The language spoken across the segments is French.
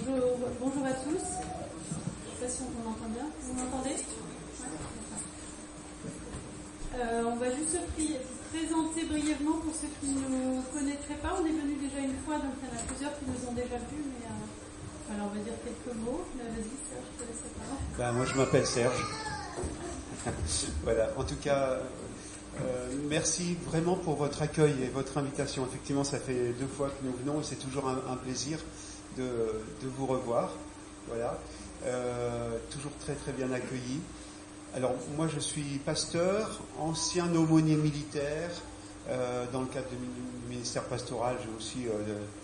Bonjour à tous. Je ne sais pas si on m'entend bien. Vous m'entendez? On va juste se présenter brièvement pour ceux qui ne nous connaîtraient pas. On est venu déjà une fois, donc il y en a plusieurs qui nous ont déjà vus, mais alors on va dire quelques mots. Vas-y Serge, je te laisse la parole. Moi je m'appelle Serge. Voilà, en tout cas, merci vraiment pour votre accueil et votre invitation. Effectivement, ça fait 2 fois que nous venons et c'est toujours un plaisir de vous revoir. Voilà, toujours très très bien accueillis. Alors moi je suis pasteur, ancien aumônier militaire. Dans le cadre du ministère pastoral, j'ai aussi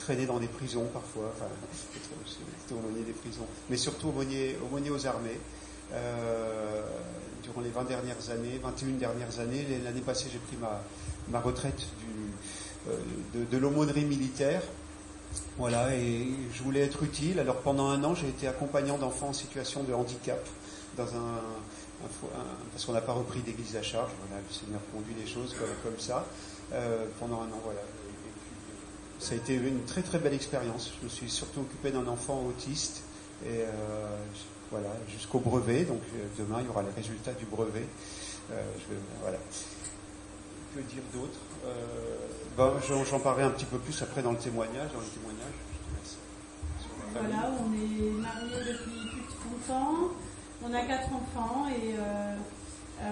traîné dans des prisons parfois. Enfin, c'était aumônier des prisons, mais surtout aumônier aux armées. Durant les 21 dernières années, l'année passée j'ai pris ma retraite de l'aumônerie militaire. Voilà, et je voulais être utile. Alors pendant 1 an, j'ai été accompagnant d'enfants en situation de handicap parce qu'on n'a pas repris d'église à charge. Voilà, le Seigneur conduit les choses comme ça. Pendant 1 an, voilà. Et puis, ça a été une très très belle expérience. Je me suis surtout occupé d'un enfant autiste et voilà, jusqu'au brevet. Donc demain, il y aura les résultats du brevet. Voilà. Que dire d'autre? J'en parlerai un petit peu plus après dans le témoignage. Voilà, on est mariés depuis plus de 30 ans. On a 4 enfants et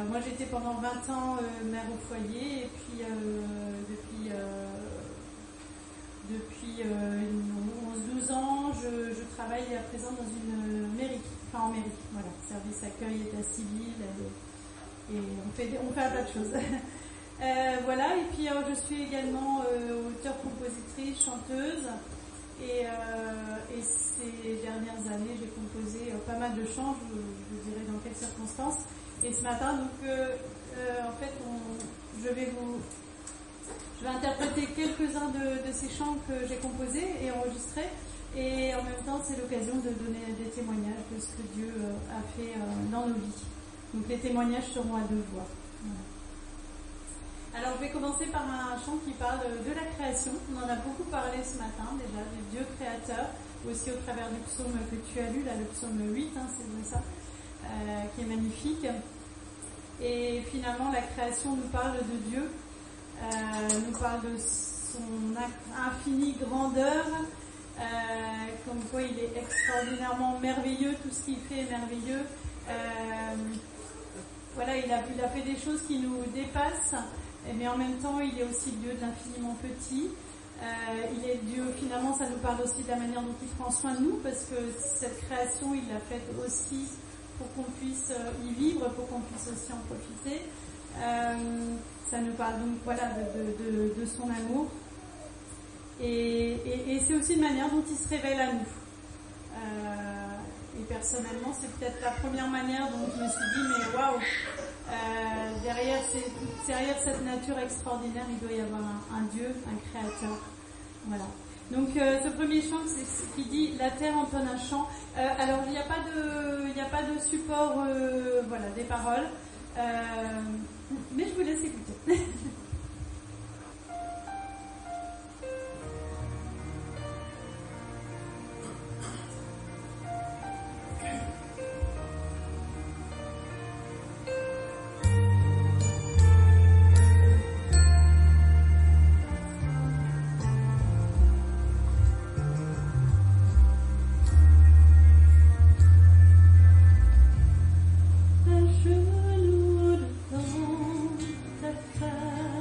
moi j'étais pendant 20 ans mère au foyer et puis depuis 11-12 ans je travaille à présent dans une mairie, en mairie, voilà, service accueil, état civil et on fait un tas de choses. Voilà, et puis je suis également auteure, compositrice, chanteuse. Et ces dernières années, j'ai composé pas mal de chants, je vous dirai dans quelles circonstances. Et ce matin, donc, en fait, je vais interpréter quelques-uns de ces chants que j'ai composés et enregistrés. Et en même temps, c'est l'occasion de donner des témoignages de ce que Dieu a fait dans nos vies. Donc, les témoignages seront à 2 voix. Voilà. Alors, je vais commencer par un chant qui parle de la création. On en a beaucoup parlé ce matin, déjà, du Dieu créateur, aussi au travers du psaume que tu as lu, là, le psaume 8, c'est bien ça, qui est magnifique. Et finalement, la création nous parle de Dieu, nous parle de son infinie grandeur, comme quoi il est extraordinairement merveilleux, tout ce qu'il fait est merveilleux. Voilà, il a fait des choses qui nous dépassent. Mais en même temps, il est aussi Dieu de l'infiniment petit. Il est Dieu, finalement, ça nous parle aussi de la manière dont il prend soin de nous, parce que cette création, il l'a faite aussi pour qu'on puisse y vivre, pour qu'on puisse aussi en profiter. Ça nous parle donc, voilà, de son amour. Et c'est aussi une manière dont il se révèle à nous. Et personnellement, c'est peut-être la première manière dont je me suis dit, mais waouh, derrière cette nature extraordinaire, il doit y avoir un Dieu, un créateur. Voilà. Donc ce premier chant, c'est ce qui dit la terre entonne un chant. Alors il n'y a pas de support, voilà, des paroles, mais je vous laisse écouter. Un genou devant ta face.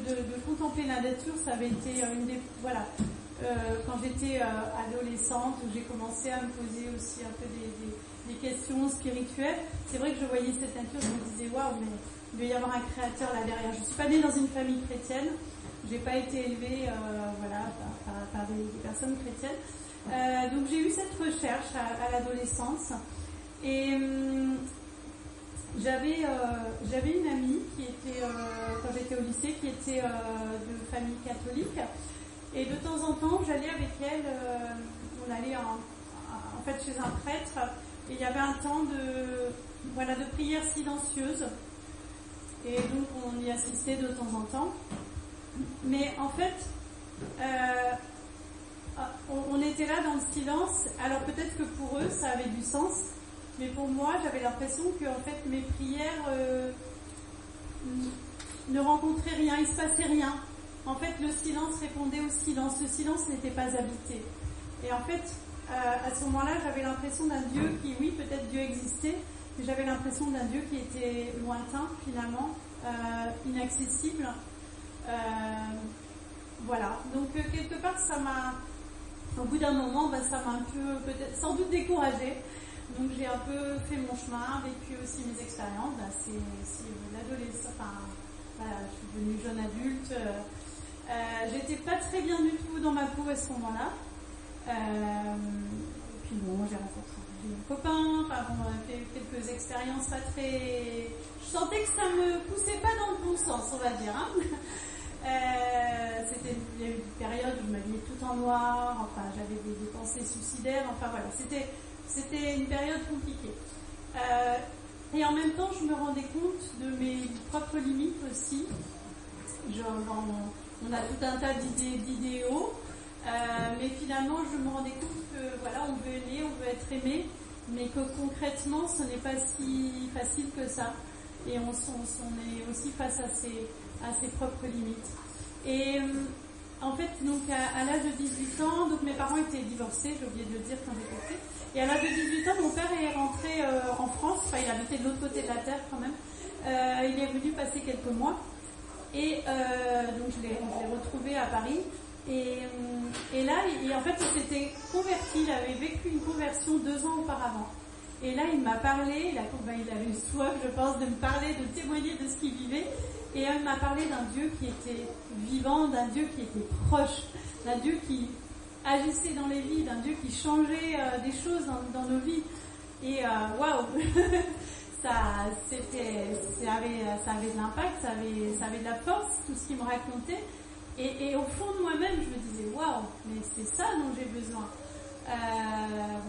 de contempler la nature, ça avait été une des... Voilà. Quand j'étais adolescente, où j'ai commencé à me poser aussi un peu des questions spirituelles, c'est vrai que je voyais cette nature, je me disais, waouh, mais il doit y avoir un créateur là derrière. Je ne suis pas née dans une famille chrétienne, je n'ai pas été élevée par des personnes chrétiennes. Donc j'ai eu cette recherche à l'adolescence. Et j'avais une amie qui était, quand j'étais au lycée, qui était de famille catholique. Et de temps en temps, j'allais avec elle, on allait en fait chez un prêtre, et il y avait un temps de prière silencieuse. Et donc on y assistait de temps en temps. Mais en fait, on était là dans le silence. Alors peut-être que pour eux, ça avait du sens. Mais pour moi, j'avais l'impression que en fait, mes prières ne rencontraient rien, il ne se passait rien. En fait, le silence répondait au silence. Le silence n'était pas habité. Et en fait, à ce moment-là, j'avais l'impression d'un Dieu qui, oui, peut-être Dieu existait, mais j'avais l'impression d'un Dieu qui était lointain, finalement, inaccessible. Voilà. Donc, quelque part, ça m'a... Au bout d'un moment, ça m'a un peu, peut-être, sans doute découragée. Donc, j'ai un peu fait mon chemin, vécu aussi mes expériences. C'est l'adolescence. Voilà, je suis devenue jeune adulte. J'étais pas très bien du tout dans ma peau à ce moment-là. Et puis bon, j'ai rencontré un copain, enfin bon, on a fait quelques expériences pas très... Je sentais que ça me poussait pas dans le bon sens, on va dire. Hein. Il y a eu une période où je m'habillais tout en noir, enfin j'avais des pensées suicidaires, enfin voilà, c'était une période compliquée. Et en même temps, je me rendais compte de mes propres limites aussi. On a tout un tas d'idéaux, mais finalement, je me rendais compte que voilà, on veut aimer, on veut être aimé, mais que concrètement, ce n'est pas si facile que ça. Et on est aussi face à ses propres limites. Et en fait, donc à l'âge de 18 ans, donc mes parents étaient divorcés, j'ai oublié de le dire quand j'étais petite. Et à l'âge de 18 ans, mon père est rentré en France, enfin il habitait de l'autre côté de la terre quand même. Il est venu passer quelques mois. Et donc je l'ai retrouvé à Paris. Et là, en fait, il s'était converti, il avait vécu une conversion 2 ans auparavant. Et là, il m'a parlé, il avait soif, je pense, de me parler, de témoigner de ce qu'il vivait. Et il m'a parlé d'un Dieu qui était vivant, d'un Dieu qui était proche, d'un Dieu qui agissait dans les vies, d'un Dieu qui changeait des choses dans nos vies. Et waouh, ça avait de l'impact, ça avait de la force, tout ce qu'il me racontait. Et au fond de moi-même, je me disais waouh, mais c'est ça dont j'ai besoin.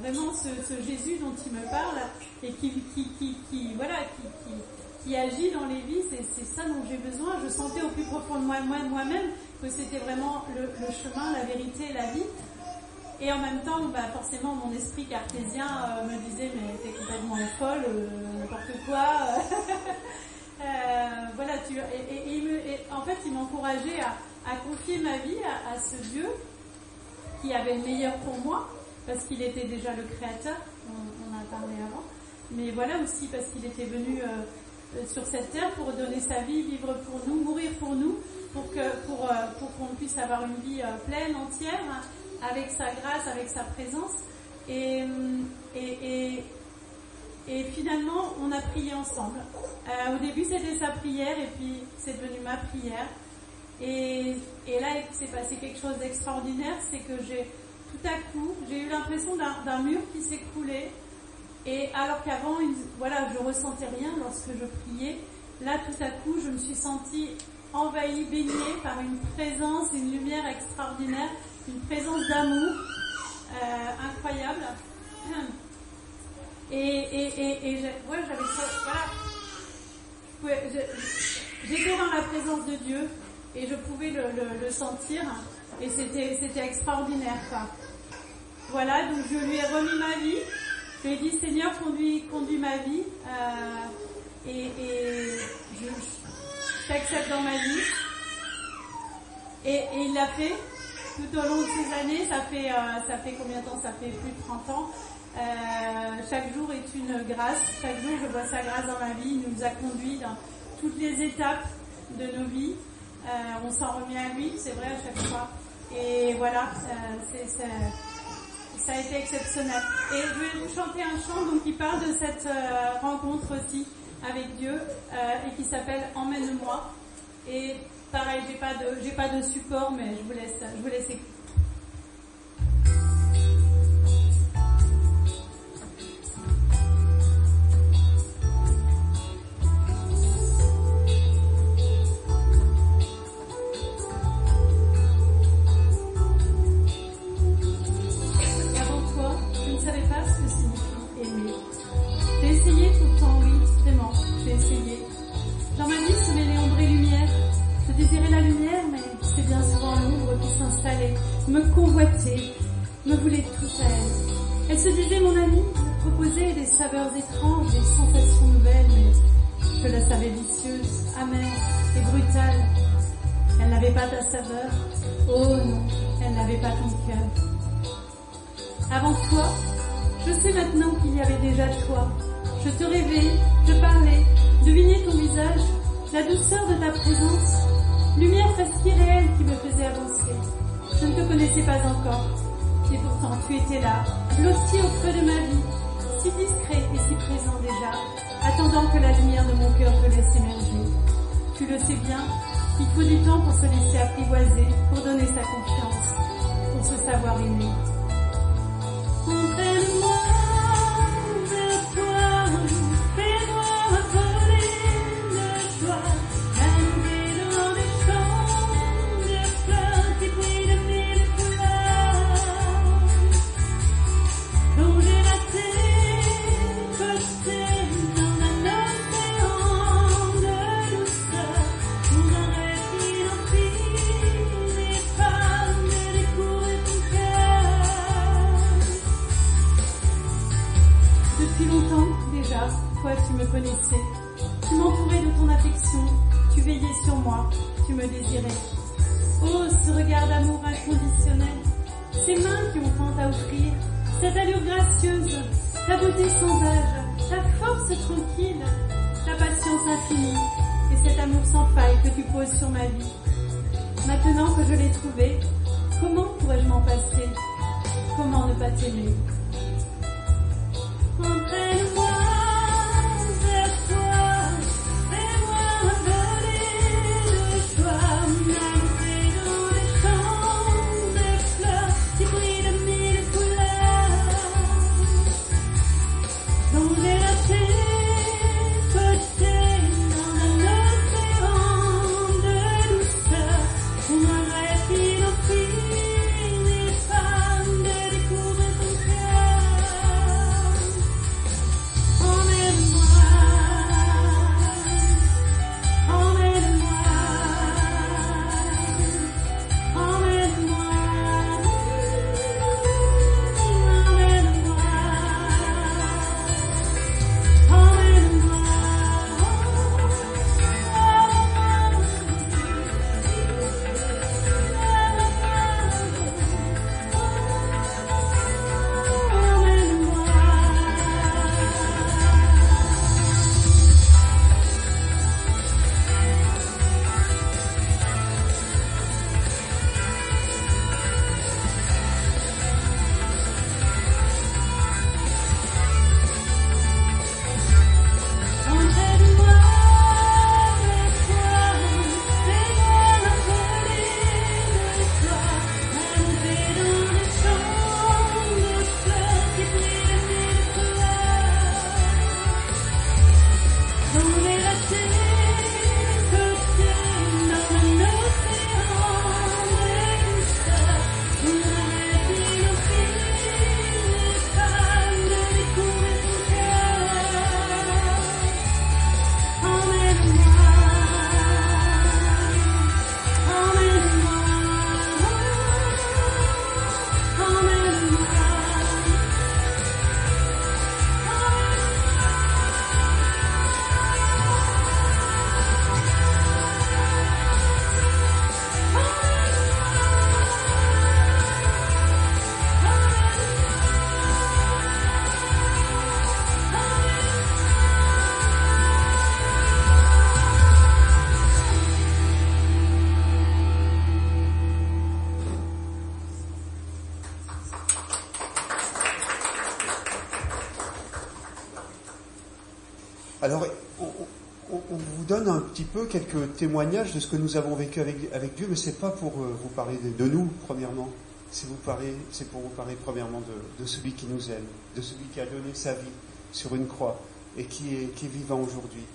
Vraiment ce Jésus dont il me parle et qui agit dans les vies, c'est ça dont j'ai besoin. Je sentais au plus profond de moi-même que c'était vraiment le chemin, la vérité et la vie. Et en même temps, forcément, mon esprit cartésien me disait mais t'es complètement folle, n'importe quoi. Voilà, en fait, il m'encourageait à confier ma vie à ce Dieu qui avait le meilleur pour moi, parce qu'il était déjà le créateur, on a parlé avant, mais voilà aussi parce qu'il était venu sur cette terre pour donner sa vie, vivre pour nous, mourir pour nous, pour qu'on puisse avoir une vie pleine, entière, avec sa grâce, avec sa présence. Et finalement, on a prié ensemble. Au début, c'était sa prière, et puis c'est devenu ma prière. Et là, il s'est passé quelque chose d'extraordinaire, c'est que tout à coup, j'ai eu l'impression d'un mur qui s'écroulait. Et alors qu'avant, je ressentais rien lorsque je priais. Là, tout à coup, je me suis sentie envahie, baignée par une présence, une lumière extraordinaire, une présence d'amour incroyable. J'étais dans la présence de Dieu et je pouvais le sentir. Et c'était extraordinaire, quoi. Voilà, donc je lui ai remis ma vie. Je lui ai dit, Seigneur, conduis ma vie. Et je t'accepte dans ma vie. Et il l'a fait tout au long de ces années. Ça fait combien de temps? Ça fait plus de 30 ans. Chaque jour est une grâce. Chaque jour, je vois sa grâce dans ma vie. Il nous a conduits dans toutes les étapes de nos vies. On s'en remet à lui, c'est vrai, à chaque fois. Et voilà, ça a été exceptionnel. Et je vais vous chanter un chant donc, qui parle de cette rencontre aussi avec Dieu et qui s'appelle « Emmène-moi ». Et pareil, j'ai pas de support, mais je vous laisse écouter. Me convoiter, me voulait tout à elle. Elle se disait, mon amie, me proposait des saveurs étranges, des sensations nouvelles, mais je la savais vicieuse, amère et brutale. Elle n'avait pas ta saveur, oh non, elle n'avait pas ton cœur. Avant toi, je sais maintenant qu'il y avait déjà toi. Je te rêvais, je parlais, devinais ton visage, la douceur de ta présence, lumière presque irréelle qui me faisait avancer. Je ne te connaissais pas encore, et pourtant tu étais là, blotti au creux de ma vie, si discret et si présent déjà, attendant que la lumière de mon cœur te laisse émerger. Tu le sais bien, il faut du temps pour se laisser apprivoiser, pour donner sa confiance, pour se savoir aimer. Entraîne-moi vers déjà, toi tu me connaissais. Tu m'entourais de ton affection, tu veillais sur moi, tu me désirais. Oh, ce regard d'amour inconditionnel, ces mains qui ont tant à offrir, cette allure gracieuse, ta beauté sans âge, ta force tranquille, ta patience infinie et cet amour sans faille que tu poses sur ma vie. Maintenant que je l'ai trouvé, comment pourrais-je m'en passer? Comment ne pas t'aimer? Entraîne-moi vers toi, fais-moi voler de joie, m'amuser dans les champs de fleurs qui brillent de mille couleurs, dont j'ai lâché côté dans un océan de douceur, où un rêve qui n'en finit pas de découvrir ton cœur. Emmène-moi, emmène-moi, emmène-moi, Alors, on vous donne un petit peu quelques témoignages de ce que nous avons vécu avec Dieu, mais c'est pas pour vous parler de nous, premièrement. C'est pour vous parler premièrement de celui qui nous aime, de celui qui a donné sa vie sur une croix et qui est vivant aujourd'hui.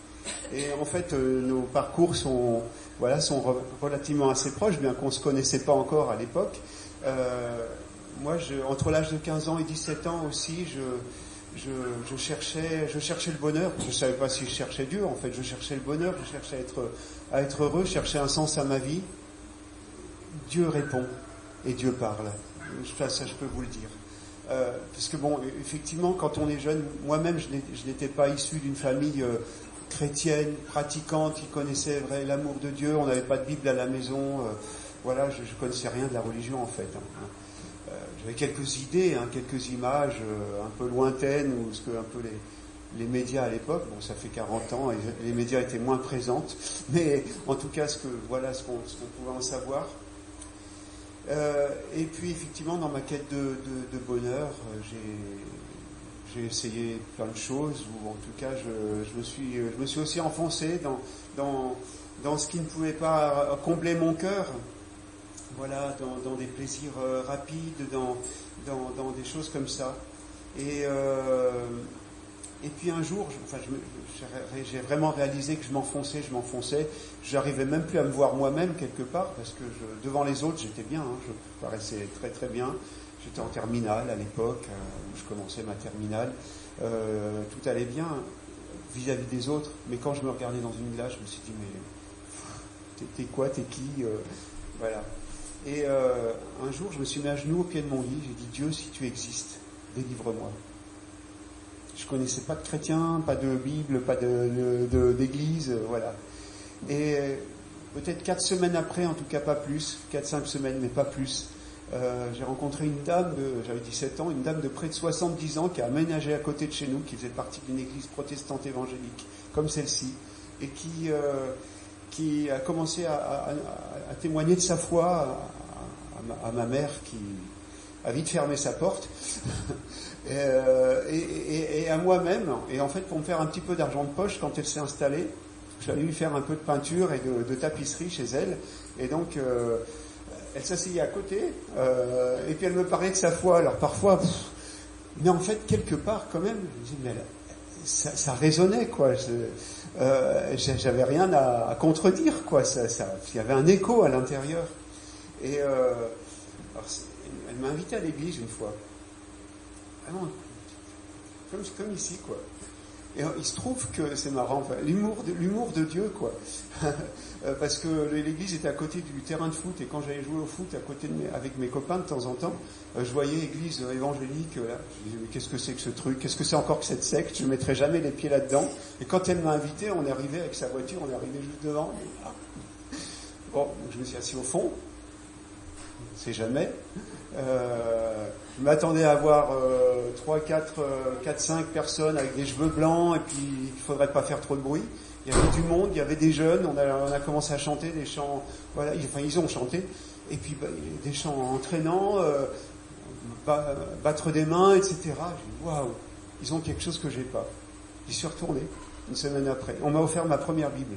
Et en fait, nos parcours sont relativement assez proches, bien qu'on ne se connaissait pas encore à l'époque. Moi, entre l'âge de 15 ans et 17 ans aussi, je cherchais le bonheur. Je ne savais pas si je cherchais Dieu, en fait. Je cherchais le bonheur, je cherchais à être heureux, je cherchais un sens à ma vie. Dieu répond et Dieu parle. Ça, je peux vous le dire. Parce que bon, effectivement, quand on est jeune, moi-même, je n'étais pas issu d'une famille chrétienne, pratiquante, qui connaissait l'amour de Dieu. On n'avait pas de Bible à la maison. Je connaissais rien de la religion, en fait. J'avais quelques idées, quelques images un peu lointaines, ou ce que un peu les médias à l'époque, bon, ça fait 40 ans, et les médias étaient moins présentes, mais en tout cas, ce qu'on pouvait en savoir. Et puis, effectivement, dans ma quête de bonheur, j'ai essayé plein de choses, ou en tout cas, je me suis aussi enfoncé dans ce qui ne pouvait pas combler mon cœur. Voilà, dans des plaisirs rapides, dans des choses comme ça. Et puis un jour, j'ai vraiment réalisé que je m'enfonçais. J'arrivais même plus à me voir moi-même quelque part, parce que devant les autres, j'étais bien, je paraissais très très bien. J'étais en terminale à l'époque, où je commençais ma terminale. Tout allait bien vis-à-vis des autres. Mais quand je me regardais dans une glace, je me suis dit, mais t'es quoi, t'es qui Voilà. Et un jour, je me suis mis à genoux au pied de mon lit, j'ai dit, Dieu, si tu existes, délivre-moi. Je connaissais pas de chrétiens, pas de Bible, pas d'église, voilà. Et peut-être 4 semaines après, en tout cas pas plus, 4-5 semaines, mais pas plus, j'ai rencontré une dame, j'avais 17 ans, une dame de près de 70 ans qui a aménagé à côté de chez nous, qui faisait partie d'une église protestante évangélique, comme celle-ci, et qui a commencé à témoigner de sa foi à ma mère qui a vite fermé sa porte, et à moi-même. Et en fait, pour me faire un petit peu d'argent de poche, quand elle s'est installée, j'allais lui faire un peu de peinture et de tapisserie chez elle. Et donc, elle s'asseyait à côté, et puis elle me parlait de sa foi. Alors parfois, mais en fait, quelque part, quand même, je me dis, mais ça résonnait, quoi. J'avais rien à contredire, quoi. Il y avait un écho à l'intérieur. Et alors, elle m'a invité à l'église une fois. Ah non, comme ici, quoi. Et il se trouve que c'est marrant, l'humour de Dieu, quoi. Parce que l'église était à côté du terrain de foot, et quand j'allais jouer au foot à côté avec mes copains de temps en temps, je voyais église évangélique, là. Je disais, mais qu'est-ce que c'est que ce truc? Qu'est-ce que c'est encore que cette secte? Je ne mettrai jamais les pieds là-dedans. Et quand elle m'a invité, on est arrivé avec sa voiture, on est arrivé juste devant. Bon, je me suis assis au fond. On ne sait jamais. Je m'attendais à voir 4-5 personnes avec des cheveux blancs, et puis il ne faudrait pas faire trop de bruit. Il y avait du monde, il y avait des jeunes, on a commencé à chanter des chants, voilà, ils ont chanté, et puis des chants entraînants, battre des mains, etc. J'ai dit, waouh, ils ont quelque chose que j'ai pas. J'y suis retourné, une semaine après. On m'a offert ma première Bible.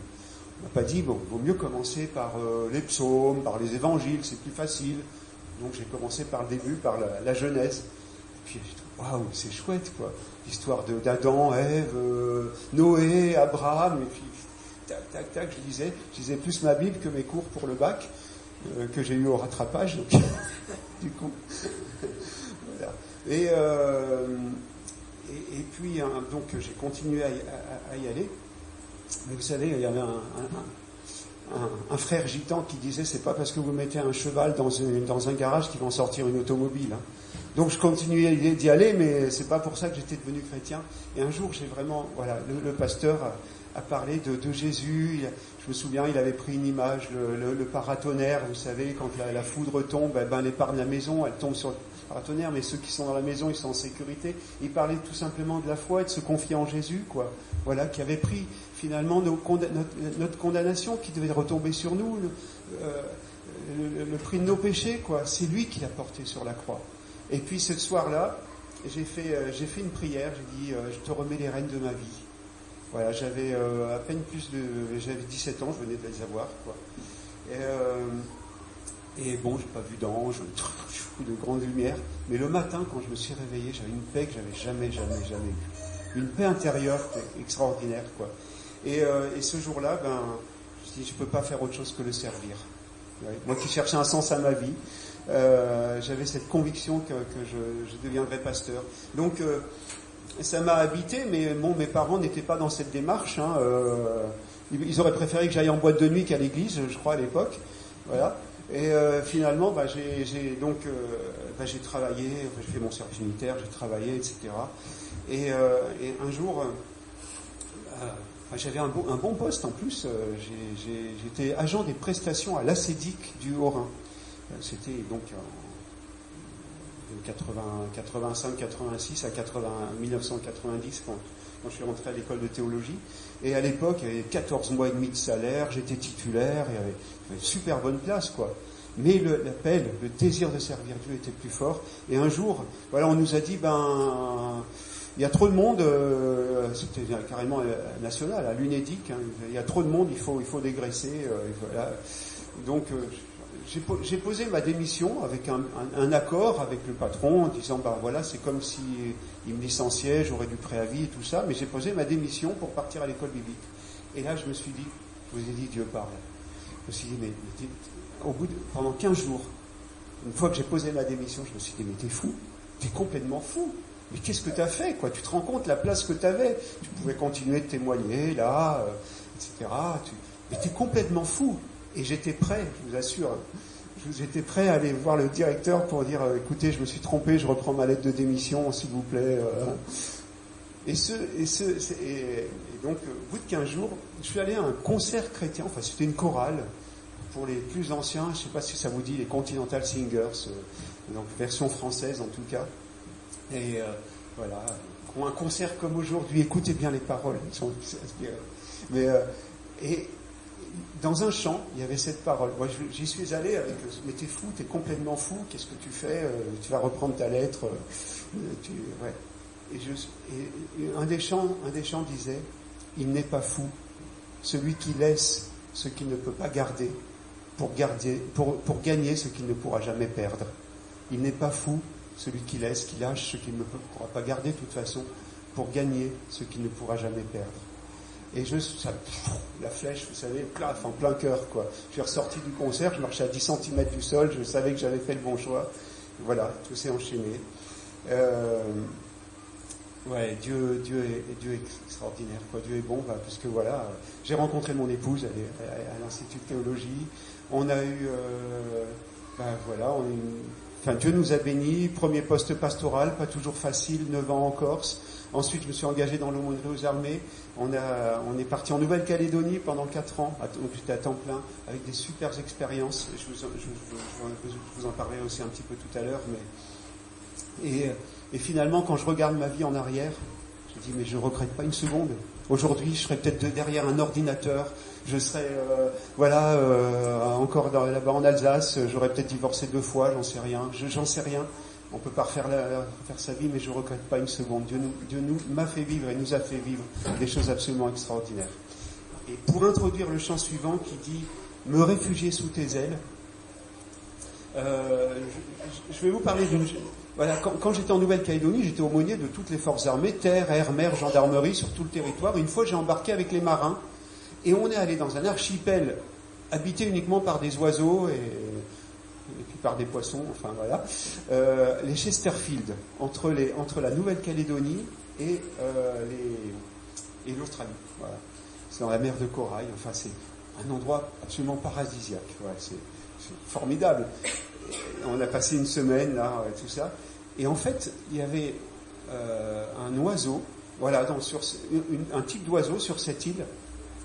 On m'a pas dit, bon, il vaut mieux commencer par les psaumes, par les évangiles, c'est plus facile. Donc j'ai commencé par le début, par la Genèse. Et puis j'ai dit, waouh, c'est chouette, quoi. L'histoire d'Adam, Ève, Noé, Abraham, et puis tac, tac, tac, je lisais plus ma Bible que mes cours pour le bac, que j'ai eu au rattrapage. Donc, du coup, voilà. Et puis, donc j'ai continué à y aller. Mais vous savez, il y avait un frère gitan qui disait, c'est pas parce que vous mettez un cheval dans un garage qu'il va en sortir une automobile. Hein. Donc je continuais d'y aller, mais c'est pas pour ça que j'étais devenu chrétien. Et un jour, j'ai vraiment, voilà, le pasteur a parlé de Jésus. Je me souviens, il avait pris une image, le paratonnerre, vous savez, quand la foudre tombe, l'épargne de la maison, elle tombe sur le paratonnerre, mais ceux qui sont dans la maison, ils sont en sécurité. Il parlait tout simplement de la foi et de se confier en Jésus, quoi. Voilà, qui avait pris finalement notre condamnation, qui devait retomber sur nous, le prix de nos péchés, quoi. C'est lui qui l'a porté sur la croix. Et puis ce soir-là, j'ai fait une prière, j'ai dit, je te remets les rênes de ma vie. Voilà, j'avais à peine j'avais 17 ans, je venais de les avoir, quoi. Et bon, j'ai pas vu d'ange, de grande lumière, mais le matin, quand je me suis réveillé, j'avais une paix que j'avais jamais eue. Une paix intérieure extraordinaire, quoi. Et ce jour-là, je me suis dit, je peux pas faire autre chose que le servir. Ouais. Moi qui cherchais un sens à ma vie, j'avais cette conviction que je deviendrais pasteur. Donc, ça m'a habité, mais mes parents n'étaient pas dans cette démarche. Hein, ils auraient préféré que j'aille en boîte de nuit qu'à l'église, je crois, à l'époque. Voilà. Et finalement, j'ai travaillé, j'ai fait mon service militaire, j'ai travaillé, etc. Et un jour, j'avais un bon poste en plus. J'étais agent des prestations à l'ACEDIC du Haut-Rhin. C'était donc de 85-86 à 1990 quand je suis rentré à l'école de théologie. Et à l'époque, il y avait 14 mois et demi de salaire, j'étais titulaire, il y avait une super bonne place, quoi. Mais l'appel, le désir de servir Dieu était plus fort. Et un jour, voilà, on nous a dit, il y a trop de monde, c'était carrément national, à l'UNEDIC, hein, il y a trop de monde, il faut dégraisser. Voilà. Donc, j'ai posé ma démission avec un accord avec le patron en disant, voilà, c'est comme si il me licenciait, j'aurais du préavis et tout ça, mais j'ai posé ma démission pour partir à l'école biblique. Et là, je me suis dit, je vous ai dit, Dieu parle. Je me suis dit, mais pendant 15 jours, une fois que j'ai posé ma démission, je me suis dit, mais t'es fou, t'es complètement fou. Mais qu'est-ce que t'as fait, quoi? Tu te rends compte la place que t'avais? Tu pouvais continuer de témoigner, là, etc. Mais t'es complètement fou. Et j'étais prêt, je vous assure, j'étais prêt à aller voir le directeur pour dire, écoutez, je me suis trompé, je reprends ma lettre de démission, s'il vous plaît. Et donc, au bout de 15 jours, je suis allé à un concert chrétien, enfin c'était une chorale, pour les plus anciens, je ne sais pas si ça vous dit, les Continental Singers, donc version française en tout cas. Et voilà, un concert comme aujourd'hui, écoutez bien les paroles, ils sont inspirés. Mais, et dans un chant, il y avait cette parole. Moi, j'y suis allé avec « Mais t'es fou, t'es complètement fou, qu'est-ce que tu fais ? Tu vas reprendre ta lettre. » ouais. Et un des chants disait « Il n'est pas fou, celui qui laisse ce qu'il ne peut pas garder pour gagner ce qu'il ne pourra jamais perdre. Il n'est pas fou, celui qui lâche ce qu'il ne pourra pas garder de toute façon pour gagner ce qu'il ne pourra jamais perdre. » Et la flèche, vous savez, en plein cœur, quoi. Je suis ressorti du concert, je marchais à 10 cm du sol, je savais que j'avais fait le bon choix. Voilà, tout s'est enchaîné. Ouais, Dieu est extraordinaire, quoi. Dieu est bon, puisque voilà, j'ai rencontré mon épouse à l'Institut de théologie. On a eu, Dieu nous a bénis. Premier poste pastoral, pas toujours facile, 9 ans en Corse. Ensuite, je me suis engagé dans l'aumônerie aux armées. On est parti en Nouvelle-Calédonie pendant 4 ans, donc j'étais à temps plein, avec des super expériences. Je vous en parlerai aussi un petit peu tout à l'heure, et finalement, quand je regarde ma vie en arrière, je dis, mais je ne regrette pas une seconde. Aujourd'hui, je serais peut-être derrière un ordinateur, je serais, encore là-bas en Alsace, j'aurais peut-être divorcé 2 fois, j'en sais rien. On ne peut pas refaire sa vie, mais je ne regrette pas une seconde. Dieu m'a fait vivre et nous a fait vivre des choses absolument extraordinaires. Et pour introduire le chant suivant qui dit « Me réfugier sous tes ailes », je vais vous parler d'une... Voilà, quand j'étais en Nouvelle-Calédonie, j'étais aumônier de toutes les forces armées, terre, air, mer, gendarmerie, sur tout le territoire. Une fois, j'ai embarqué avec les marins et on est allé dans un archipel habité uniquement par des oiseaux et puis par des poissons, enfin voilà, les Chesterfield, entre la Nouvelle-Calédonie et l'Australie. Voilà. C'est dans la mer de Corail, enfin c'est un endroit absolument paradisiaque. Voilà, c'est formidable. On a passé une semaine là, tout ça. Et en fait, il y avait un oiseau, voilà, un type d'oiseau sur cette île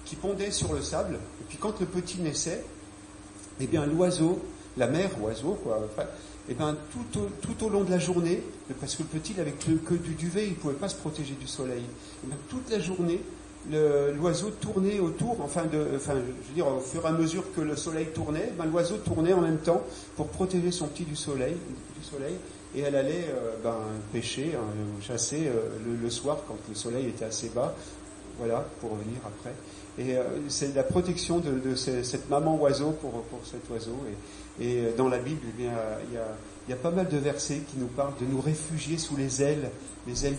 qui pondait sur le sable. Et puis quand le petit naissait, eh bien l'oiseau, la mère oiseau, quoi. Enfin, eh bien tout au long de la journée, parce que le petit il avait que du duvet, il ne pouvait pas se protéger du soleil. Eh bien, toute la journée, l'oiseau tournait autour, au fur et à mesure que le soleil tournait, l'oiseau tournait en même temps pour protéger son petit du soleil, et elle allait pêcher, chasser le soir quand le soleil était assez bas, voilà, pour revenir après. Et c'est la protection de cette maman oiseau pour cet oiseau. Et dans la Bible, il y a pas mal de versets qui nous parlent de nous réfugier sous les ailes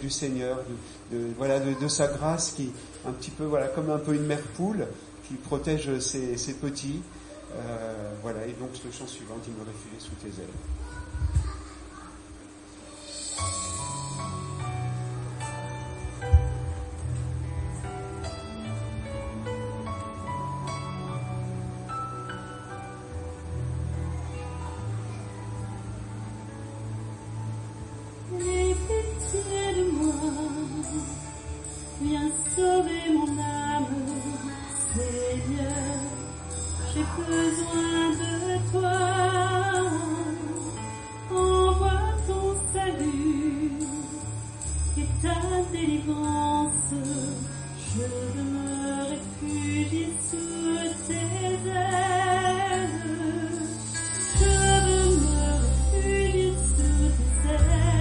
du Seigneur, de sa grâce qui, un petit peu, voilà, comme un peu une mère poule qui protège ses petits. Voilà, et donc le chant suivant dit me réfugier sous tes ailes. Viens sauver mon âme, Seigneur, j'ai besoin de toi. Envoie ton salut et ta délivrance, je veux me réfugier sous tes ailes. Je veux me réfugier sous tes ailes.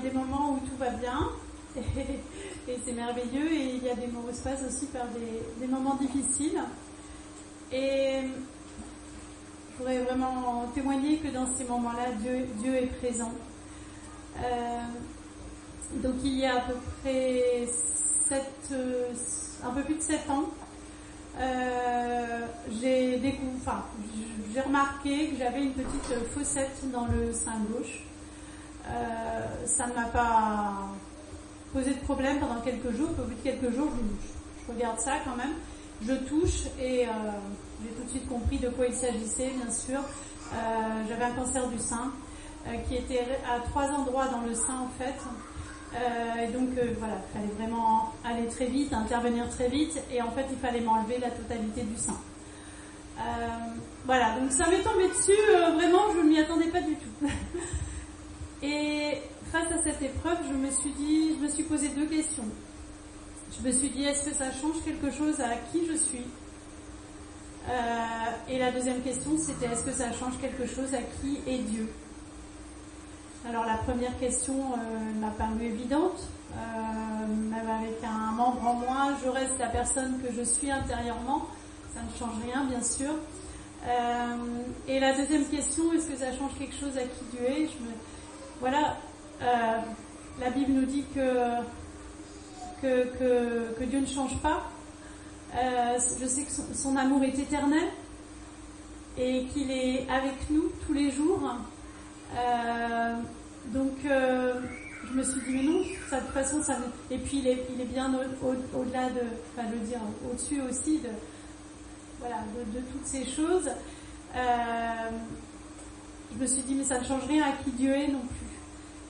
des moments où tout va bien, et c'est merveilleux, et il y a des moments où se passe aussi par des moments difficiles. Et je voudrais vraiment témoigner que dans ces moments-là, Dieu est présent. Donc il y a à peu près un peu plus de 7 ans, j'ai remarqué que j'avais une petite fossette dans le sein gauche. Ça ne m'a pas posé de problème pendant quelques jours. Au bout de quelques jours, je regarde ça quand même. Je touche et j'ai tout de suite compris de quoi il s'agissait, bien sûr. J'avais un cancer du sein qui était à 3 endroits dans le sein en fait. Et donc voilà, il fallait vraiment aller très vite, intervenir très vite, et en fait il fallait m'enlever la totalité du sein. Voilà, donc ça m'est tombé dessus, vraiment je ne m'y attendais pas du tout. Et face à cette épreuve, je me suis posé 2 questions. Je me suis dit, est-ce que ça change quelque chose à qui je suis ? Et la deuxième question, c'était, est-ce que ça change quelque chose à qui est Dieu ? Alors la première question m'a paru évidente, même avec un membre en moins, je reste la personne que je suis intérieurement, ça ne change rien bien sûr. Et la deuxième question, est-ce que ça change quelque chose à qui Dieu est ? Voilà, la Bible nous dit que Dieu ne change pas. Je sais que son amour est éternel et qu'il est avec nous tous les jours. Donc je me suis dit mais non, de toute façon ça. Et puis il est bien au-delà de, enfin je veux dire au-dessus aussi de toutes ces choses. Je me suis dit mais ça ne change rien à qui Dieu est non plus.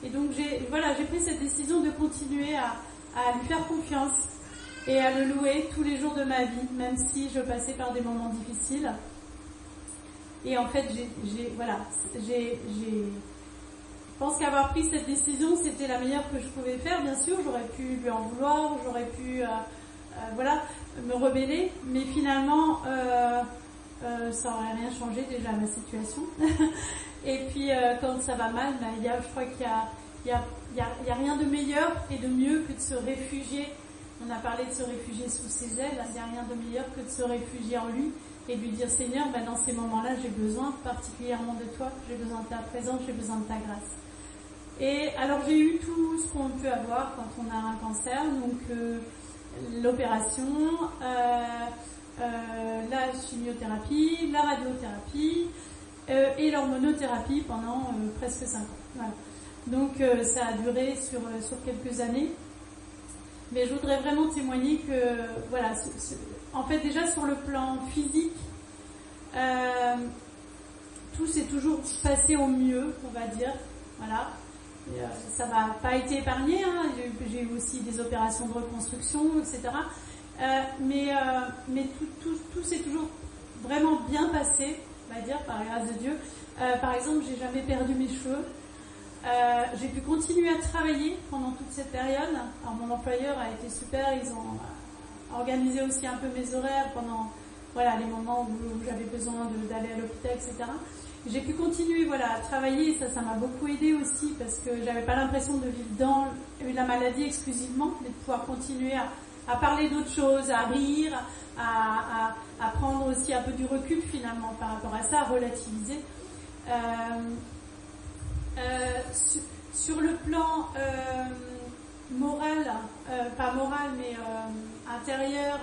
Et donc j'ai pris cette décision de continuer à lui faire confiance et à le louer tous les jours de ma vie, même si je passais par des moments difficiles. Et en fait, je pense qu'avoir pris cette décision, c'était la meilleure que je pouvais faire. Bien sûr, j'aurais pu lui en vouloir, j'aurais pu, me rebeller, mais finalement, ça n'aurait rien changé déjà à ma situation. Et puis, quand ça va mal, je crois qu'il y a rien de meilleur et de mieux que de se réfugier. On a parlé de se réfugier sous ses ailes. Il n'y a rien de meilleur que de se réfugier en lui et de lui dire Seigneur, dans ces moments-là, j'ai besoin particulièrement de toi, j'ai besoin de ta présence, j'ai besoin de ta grâce. Et alors j'ai eu tout ce qu'on peut avoir quand on a un cancer, donc l'opération, la chimiothérapie, la radiothérapie et l'hormonothérapie pendant presque 5 ans. Voilà. Donc ça a duré sur quelques années. Mais je voudrais vraiment témoigner que, voilà, en fait déjà sur le plan physique, tout s'est toujours passé au mieux, on va dire, voilà. Ça n'a pas été épargné, hein. J'ai eu aussi des opérations de reconstruction, etc. Mais tout s'est toujours vraiment bien passé, on va dire, par la grâce de Dieu. Par exemple, j'ai jamais perdu mes cheveux. J'ai pu continuer à travailler pendant toute cette période. Alors mon employeur a été super, ils ont organisé aussi un peu mes horaires pendant les moments où j'avais besoin d'aller à l'hôpital, etc. J'ai pu continuer à travailler, et ça m'a beaucoup aidé aussi parce que j'avais pas l'impression de vivre dans la maladie exclusivement, mais de pouvoir continuer à parler d'autres choses, à rire, à prendre aussi un peu du recul finalement par rapport à ça, à relativiser. Sur le plan moral, pas moral mais intérieur,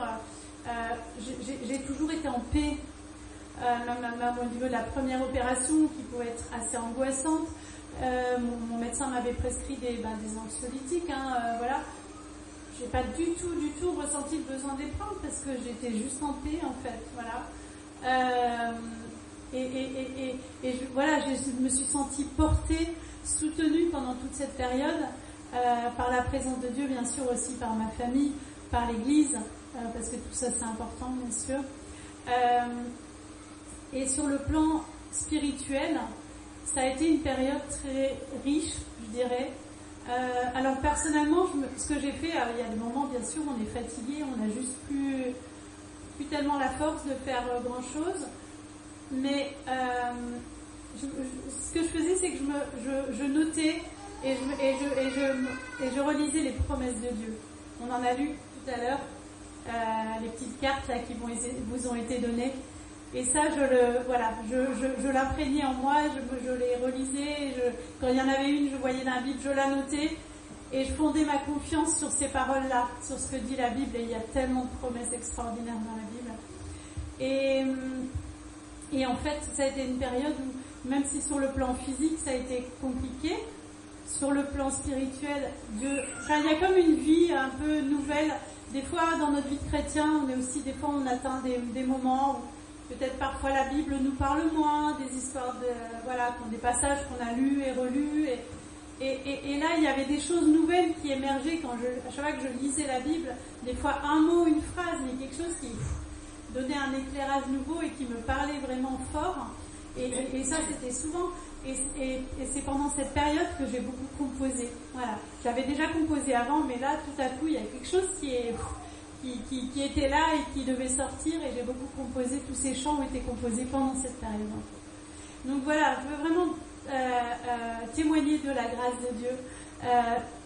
j'ai toujours été en paix, même au niveau de la première opération qui pouvait être assez angoissante. Mon médecin m'avait prescrit des anxiolytiques, j'ai pas du tout ressenti le besoin de les prendre parce que j'étais juste en paix en fait, voilà. Je me suis sentie portée, soutenue pendant toute cette période par la présence de Dieu, bien sûr aussi par ma famille, par l'Église, parce que tout ça c'est important, bien sûr. Et sur le plan spirituel, ça a été une période très riche, je dirais. Alors personnellement, ce que j'ai fait, il y a des moments, bien sûr, on est fatigué, on n'a juste plus tellement la force de faire grand chose. Mais ce que je faisais, c'est que je notais et je relisais les promesses de Dieu. On en a lu tout à l'heure, les petites cartes là, qui vous ont été données. Et ça, je l'imprégnais en moi, je les relisais, quand il y en avait une, je voyais dans la Bible, je la notais, et je fondais ma confiance sur ces paroles-là, sur ce que dit la Bible, et il y a tellement de promesses extraordinaires dans la Bible. Et en fait, ça a été une période où, même si sur le plan physique, ça a été compliqué, sur le plan spirituel, il y a comme une vie un peu nouvelle. Des fois, dans notre vie de chrétien, on atteint des moments où peut-être parfois la Bible nous parle moins, des histoires des passages qu'on a lus et relus. Et là, il y avait des choses nouvelles qui émergeaient à chaque fois que je lisais la Bible. Des fois, un mot, une phrase, mais quelque chose qui donnait un éclairage nouveau et qui me parlait vraiment fort. Et ça, c'était souvent. Et c'est pendant cette période que j'ai beaucoup composé. Voilà. J'avais déjà composé avant, mais là, tout à coup, il y a quelque chose qui était là et qui devait sortir, et j'ai beaucoup composé. Tous ces chants ont été composés pendant cette période. Donc voilà, je veux vraiment témoigner de la grâce de Dieu,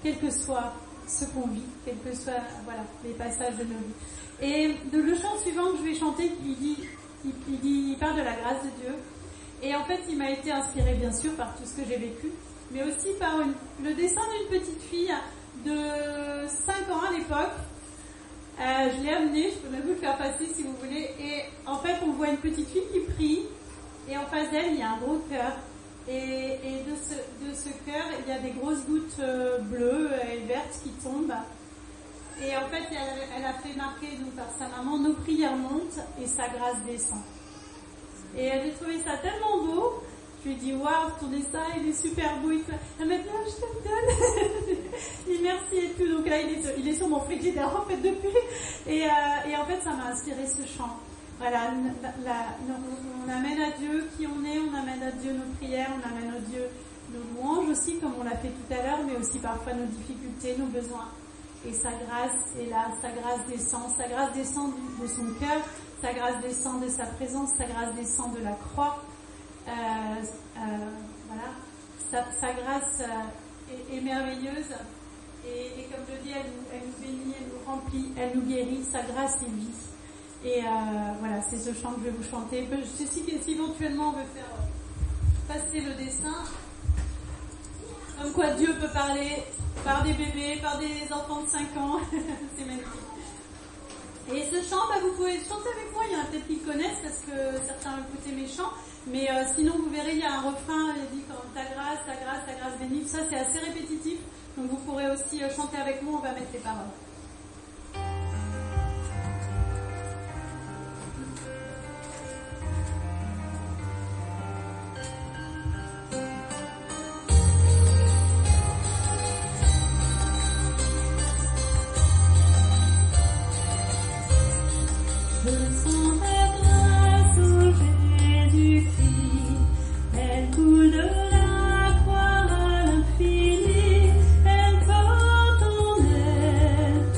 quel que soit ce qu'on vit, quels que soient les passages de nos vies. Et le chant suivant que je vais chanter, il parle de la grâce de Dieu. Et en fait, il m'a été inspiré bien sûr par tout ce que j'ai vécu, mais aussi par le dessin d'une petite fille de 5 ans à l'époque. Je l'ai amené, je peux même vous le faire passer si vous voulez. Et en fait, on voit une petite fille qui prie, et en face d'elle, il y a un gros cœur. Et de ce cœur, il y a des grosses gouttes bleues et vertes qui tombent. Et en fait, elle a fait marquer donc, par sa maman, nos prières montent et sa grâce descend. Et j'ai trouvé ça tellement beau. Je lui ai dit, waouh, ton dessin, il est super beau. Elle m'a dit, oh, je te le donne. Il dit merci et tout. Donc là, il est sur mon frigidaire, en fait, depuis. Et en fait, ça m'a inspiré ce chant. Voilà, on amène à Dieu qui on est, on amène à Dieu nos prières, on amène à Dieu nos louanges aussi, comme on l'a fait tout à l'heure, mais aussi parfois nos difficultés, nos besoins. Et sa grâce est là, sa grâce descend de son cœur, sa grâce descend de sa présence, sa grâce descend de la croix. Sa grâce est merveilleuse. Et comme je dis, elle nous bénit, elle nous remplit, elle nous guérit, sa grâce est vie. Et c'est ce chant que je vais vous chanter. Je sais que si éventuellement on veut faire passer le dessin, comme quoi Dieu peut parler par des bébés, par des enfants de 5 ans, c'est magnifique. Et ce chant, vous pouvez chanter avec moi, il y en a peut-être qui connaissent parce que certains ont écouté mes chants, mais sinon vous verrez, il y a un refrain, il dit comme ta grâce bénite, ça c'est assez répétitif, donc vous pourrez aussi chanter avec moi, on va mettre les paroles. Elle porte en elle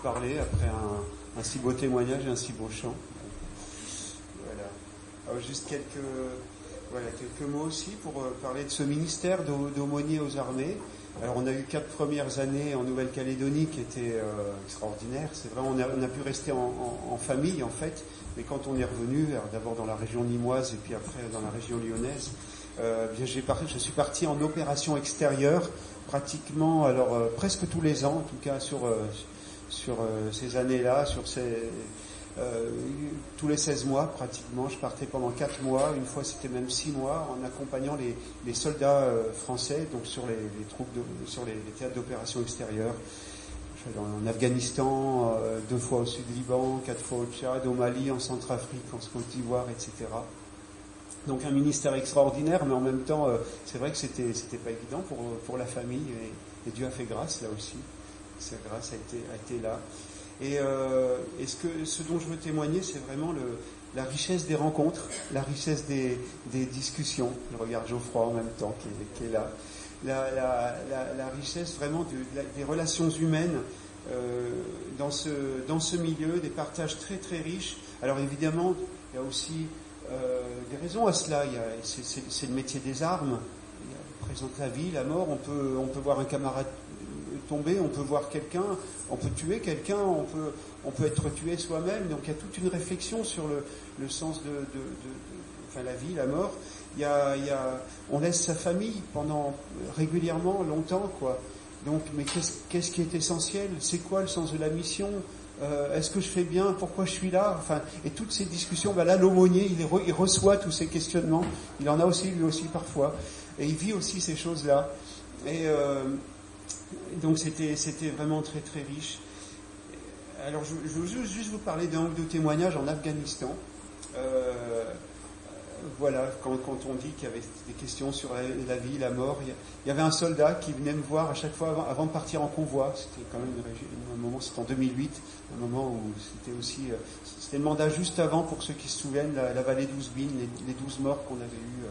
parler après un si beau témoignage et un si beau chant. Voilà. Alors juste quelques mots aussi pour parler de ce ministère d'aumônier aux armées. Alors on a eu 4 premières années en Nouvelle-Calédonie qui étaient extraordinaires. C'est vrai, on a pu rester en famille en fait, mais quand on est revenu, d'abord dans la région limoise et puis après dans la région lyonnaise, je suis parti en opération extérieure pratiquement, presque tous les ans, en tout cas sur ces années-là, tous les 16 mois pratiquement. Je partais pendant 4 mois, une fois c'était même 6 mois, en accompagnant les soldats français, donc sur les troupes, sur les théâtres d'opération extérieure. Je suis allé en Afghanistan, 2 fois au sud du Liban, 4 fois au Tchad, au Mali, en Centrafrique, en Côte d'Ivoire, etc. Donc un ministère extraordinaire, mais en même temps, c'est vrai que c'était pas évident pour la famille, et Dieu a fait grâce là aussi. Sa grâce a été là. Et ce dont je veux témoigner, c'est vraiment la richesse des rencontres, la richesse des discussions. Je regarde Geoffroy en même temps qui est là. La richesse vraiment des relations humaines dans ce milieu, des partages très très riches. Alors évidemment, il y a aussi des raisons à cela. C'est le métier des armes. Il présente la vie, la mort. On peut voir un camarade tomber, on peut voir quelqu'un, on peut tuer quelqu'un, on peut être tué soi-même. Donc il y a toute une réflexion sur le sens de la vie, la mort. On laisse sa famille pendant régulièrement, longtemps, quoi. Donc, mais qu'est-ce qui est essentiel? C'est quoi le sens de la mission? Est-ce que je fais bien? Pourquoi je suis là? Enfin, et toutes ces discussions, là, l'aumônier, il reçoit tous ces questionnements. Il en a aussi, lui aussi, parfois. Et il vit aussi ces choses-là. Et donc, c'était vraiment très, très riche. Alors, je veux juste vous parler d'un ou deux témoignages en Afghanistan. Voilà, quand on dit qu'il y avait des questions sur la vie, la mort, il y avait un soldat qui venait me voir à chaque fois avant de partir en convoi. C'était quand même un moment, c'était en 2008, un moment où c'était aussi, c'était le mandat juste avant, pour ceux qui se souviennent, la vallée d'Ouzbine, les 12 morts qu'on avait eus.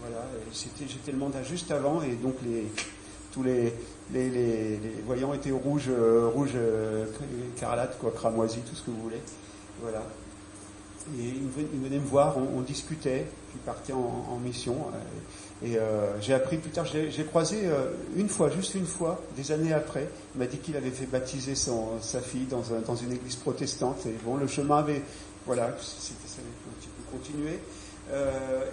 Voilà, j'étais le mandat juste avant, et donc tous les voyants étaient rouge écarlate, quoi, cramoisi, tout ce que vous voulez. Voilà. Et il venait me voir, on discutait, puis partait en mission. J'ai appris plus tard, j'ai croisé juste une fois, des années après. Il m'a dit qu'il avait fait baptiser sa fille dans une église protestante. Et bon, le chemin avait, voilà, ça avait un petit peu continué.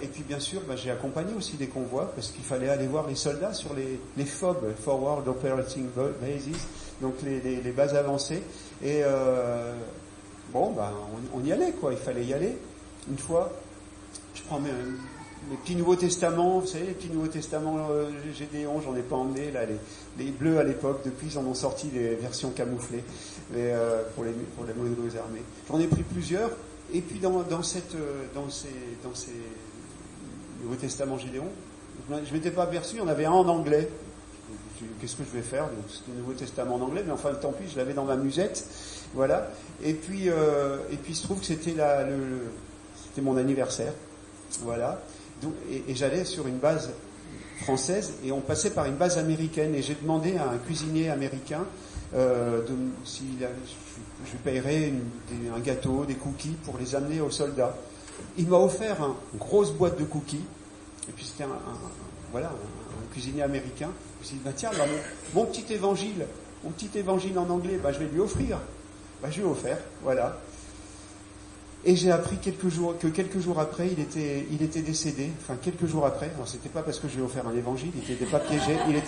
Et puis bien sûr, j'ai accompagné aussi des convois, parce qu'il fallait aller voir les soldats sur les FOB, Forward Operating Bases, donc les bases avancées. Et on y allait, quoi. Il fallait y aller. Une fois, je prends mes petits Nouveaux Testaments, vous savez, les petits Nouveaux Testaments Gédéon, j'en ai pas emmené, là, les bleus à l'époque, depuis ils en ont sorti des versions camouflées, pour les nouvelles armées. J'en ai pris plusieurs, et puis dans ces Nouveaux Testaments Gédéon, je m'étais pas aperçu, il y en avait un en anglais. Qu'est-ce que je vais faire? Donc, c'était le Nouveau Testament en anglais, mais enfin, tant pis, je l'avais dans ma musette. Voilà. Et puis il se trouve que c'était mon anniversaire. Voilà. Donc, et j'allais sur une base française, et on passait par une base américaine, et j'ai demandé à un cuisinier américain si je lui payerais un gâteau, des cookies pour les amener aux soldats. Il m'a offert une grosse boîte de cookies, et puis c'était un cuisinier américain. Je me suis dit, tiens, mon petit évangile en anglais, je vais lui offrir. Je lui ai offert, voilà. Et j'ai appris quelques jours après, il était décédé. Enfin, quelques jours après. Alors, c'était pas parce que je lui ai offert un évangile, il n'était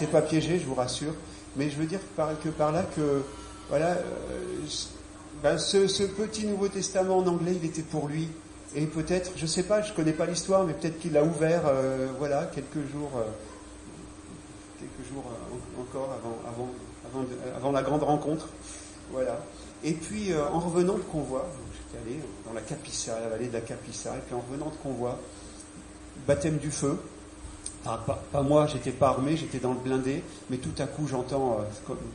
pas piégé, je vous rassure. Mais je veux dire par là que, voilà, ce petit Nouveau Testament en anglais, il était pour lui. Et peut-être, je sais pas, je connais pas l'histoire, mais peut-être qu'il l'a ouvert, quelques jours encore avant la grande rencontre. Voilà. Et puis, en revenant de convoi, j'étais allé dans la Capissa, la vallée de la Capissa, et puis en revenant de convoi, baptême du feu. Pas moi, j'étais pas armé, j'étais dans le blindé, mais tout à coup, j'entends,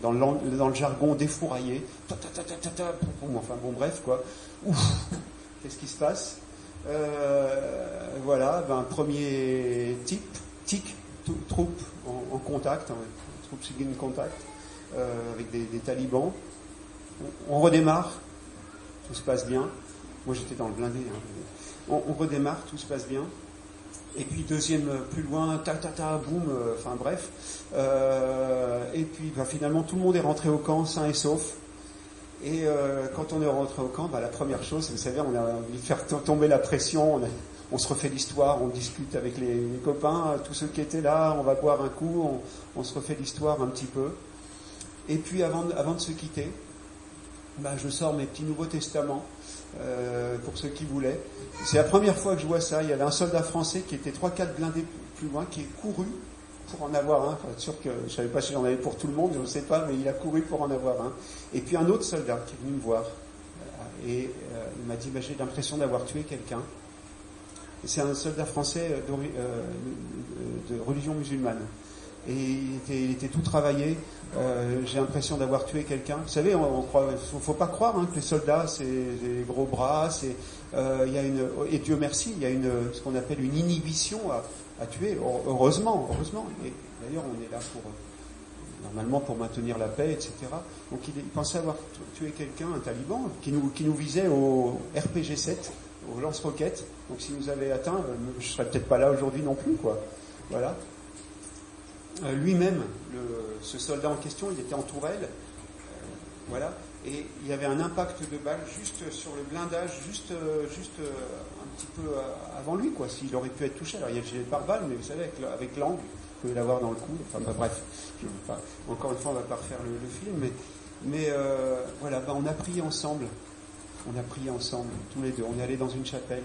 dans le jargon, défouraillé, enfin bon, bref, quoi. Ouf, qu'est-ce qui se passe? Voilà, premier tic, troupe en contact, troupe in contact. avec des talibans. On redémarre, tout se passe bien. Moi j'étais dans le blindé. On redémarre, tout se passe bien. Et puis deuxième plus loin, boum, enfin bref. Et puis finalement tout le monde est rentré au camp sain et sauf. Et quand on est rentré au camp, la première chose, vous savez, on a envie de faire tomber la pression, on se refait l'histoire, on discute avec les copains, tous ceux qui étaient là, on va boire un coup, on se refait l'histoire un petit peu. Et puis avant de se quitter, je sors mes petits Nouveaux Testaments, pour ceux qui voulaient. C'est la première fois que je vois ça. Il y avait un soldat français qui était 3-4 blindés plus loin, qui est couru pour en avoir un. Enfin, sûr que je savais pas si j'en avais pour tout le monde, je ne sais pas, mais il a couru pour en avoir un. Et puis un autre soldat qui est venu me voir, et il m'a dit, j'ai l'impression d'avoir tué quelqu'un. Et c'est un soldat français de religion musulmane. Et il était tout travaillé. J'ai l'impression d'avoir tué quelqu'un. Vous savez, faut pas croire que les soldats c'est des gros bras. Et Dieu merci, il y a ce qu'on appelle une inhibition à tuer. Heureusement. Et d'ailleurs, on est là normalement pour maintenir la paix, etc. Donc il pensait avoir tué quelqu'un, un taliban, qui nous visait au RPG-7, au lance-roquettes. Donc s'il nous avait atteint, je serais peut-être pas là aujourd'hui non plus, quoi. Voilà. Lui-même, ce soldat en question, il était en tourelle, voilà, et il y avait un impact de balle juste sur le blindage, juste un petit peu avant lui, quoi, s'il aurait pu être touché. Alors il y a le gilet pare-balles, mais vous savez, avec l'angle, vous pouvez l'avoir dans le cou. Enfin bref, encore une fois, on va pas refaire le film, mais voilà, on a prié ensemble. On a prié ensemble, tous les deux. On est allé dans une chapelle,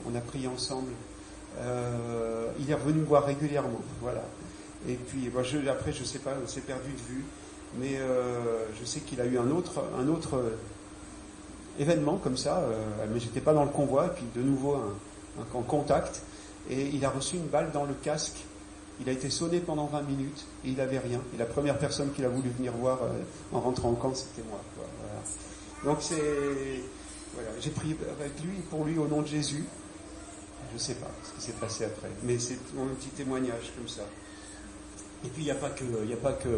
on a prié ensemble. Il est revenu me voir régulièrement, voilà. Et puis, après, je sais pas, on s'est perdu de vue, mais je sais qu'il a eu un autre événement comme ça, mais j'étais pas dans le convoi, et puis de nouveau un contact, et il a reçu une balle dans le casque. Il a été sonné pendant 20 minutes, et il avait rien. Et la première personne qu'il a voulu venir voir en rentrant au camp, c'était moi, quoi. Voilà. Donc j'ai prié avec lui, pour lui, au nom de Jésus. Je sais pas ce qui s'est passé après, mais c'est un petit témoignage comme ça. Et puis il n'y a pas que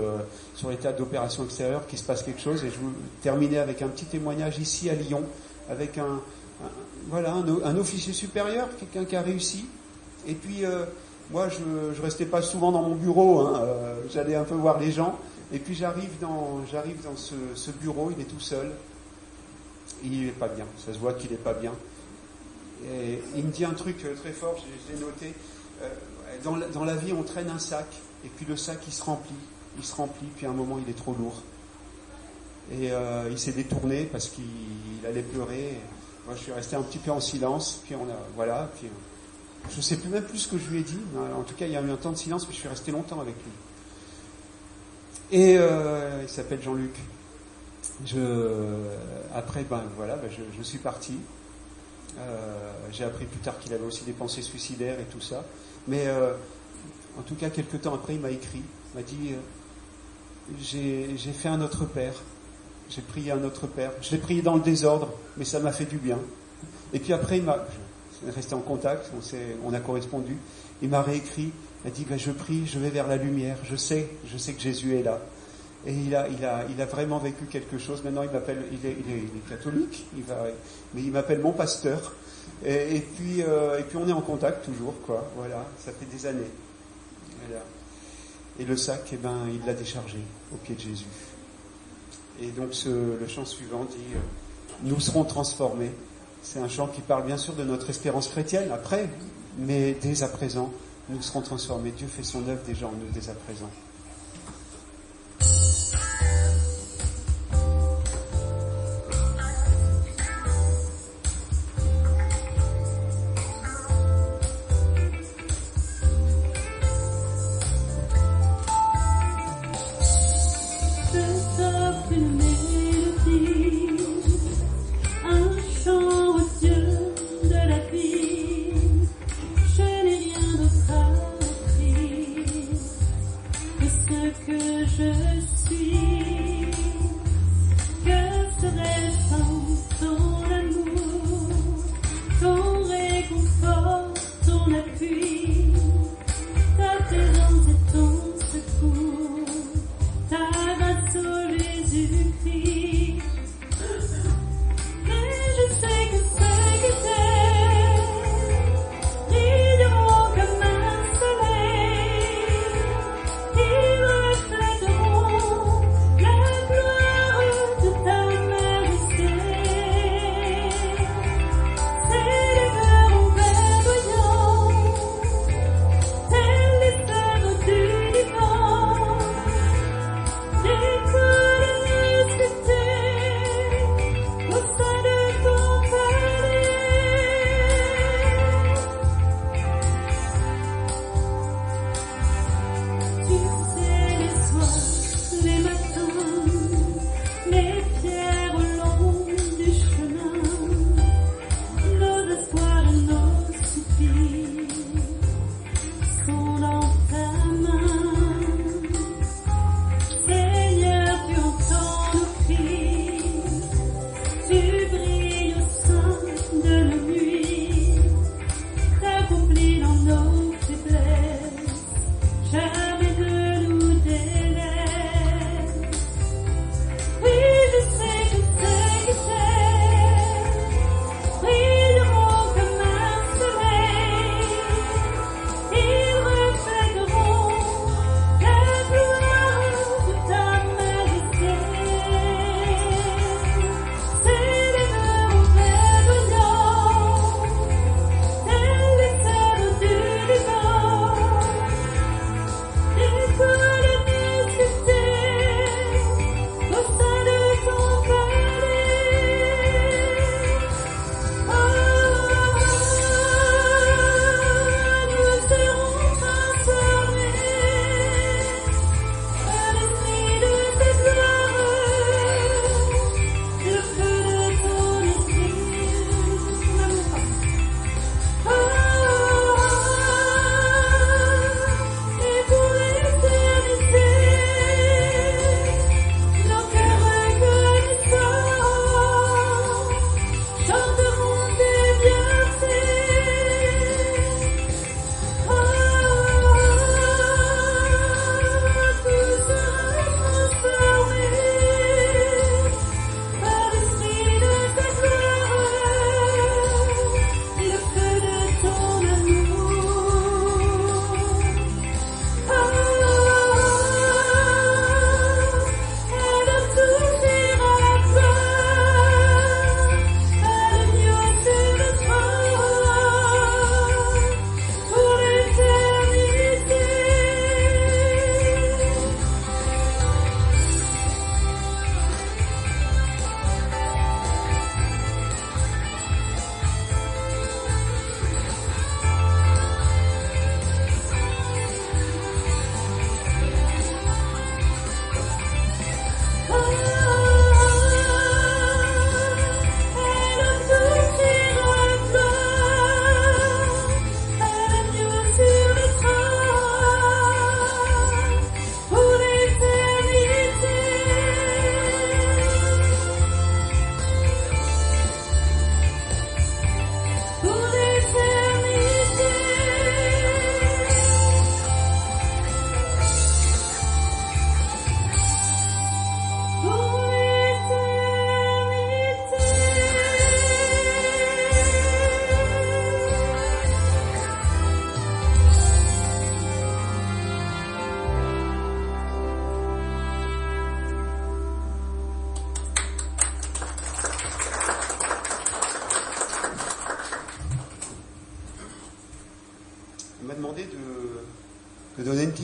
sur les théâtres d'opérations extérieures qu'il se passe quelque chose. Et je vous terminer avec un petit témoignage ici à Lyon, avec un officier supérieur, quelqu'un qui a réussi. Et puis moi je restais pas souvent dans mon bureau, j'allais un peu voir les gens. Et puis j'arrive dans ce bureau, il est tout seul. Il est pas bien, ça se voit qu'il est pas bien. Et il me dit un truc très fort, je l'ai noté. Dans la vie, on traîne un sac, et puis le sac, il se remplit, puis à un moment, il est trop lourd. Et il s'est détourné parce qu'il allait pleurer. Moi, je suis resté un petit peu en silence, puis puis je sais même plus ce que je lui ai dit. En tout cas, il y a eu un temps de silence, mais je suis resté longtemps avec lui. Et il s'appelle Jean-Luc. Après, je suis parti. J'ai appris plus tard qu'il avait aussi des pensées suicidaires et tout ça. Mais en tout cas, quelques temps après, il m'a écrit. Il m'a dit j'ai fait un Notre Père. J'ai prié un Notre Père. Je l'ai prié dans le désordre, mais ça m'a fait du bien. Et puis après, on est resté en contact, on a correspondu. Il m'a réécrit. Il m'a dit je prie, je vais vers la lumière. Je sais que Jésus est là. Et il a vraiment vécu quelque chose. Maintenant, il est catholique, mais il m'appelle mon pasteur. Et puis on est en contact toujours, quoi. Voilà, ça fait des années. Voilà. Et le sac, il l'a déchargé au pied de Jésus. Et donc le chant suivant dit nous serons transformés. C'est un chant qui parle bien sûr de notre espérance chrétienne après, mais dès à présent, nous serons transformés. Dieu fait son œuvre déjà en nous dès à présent. Ta grâce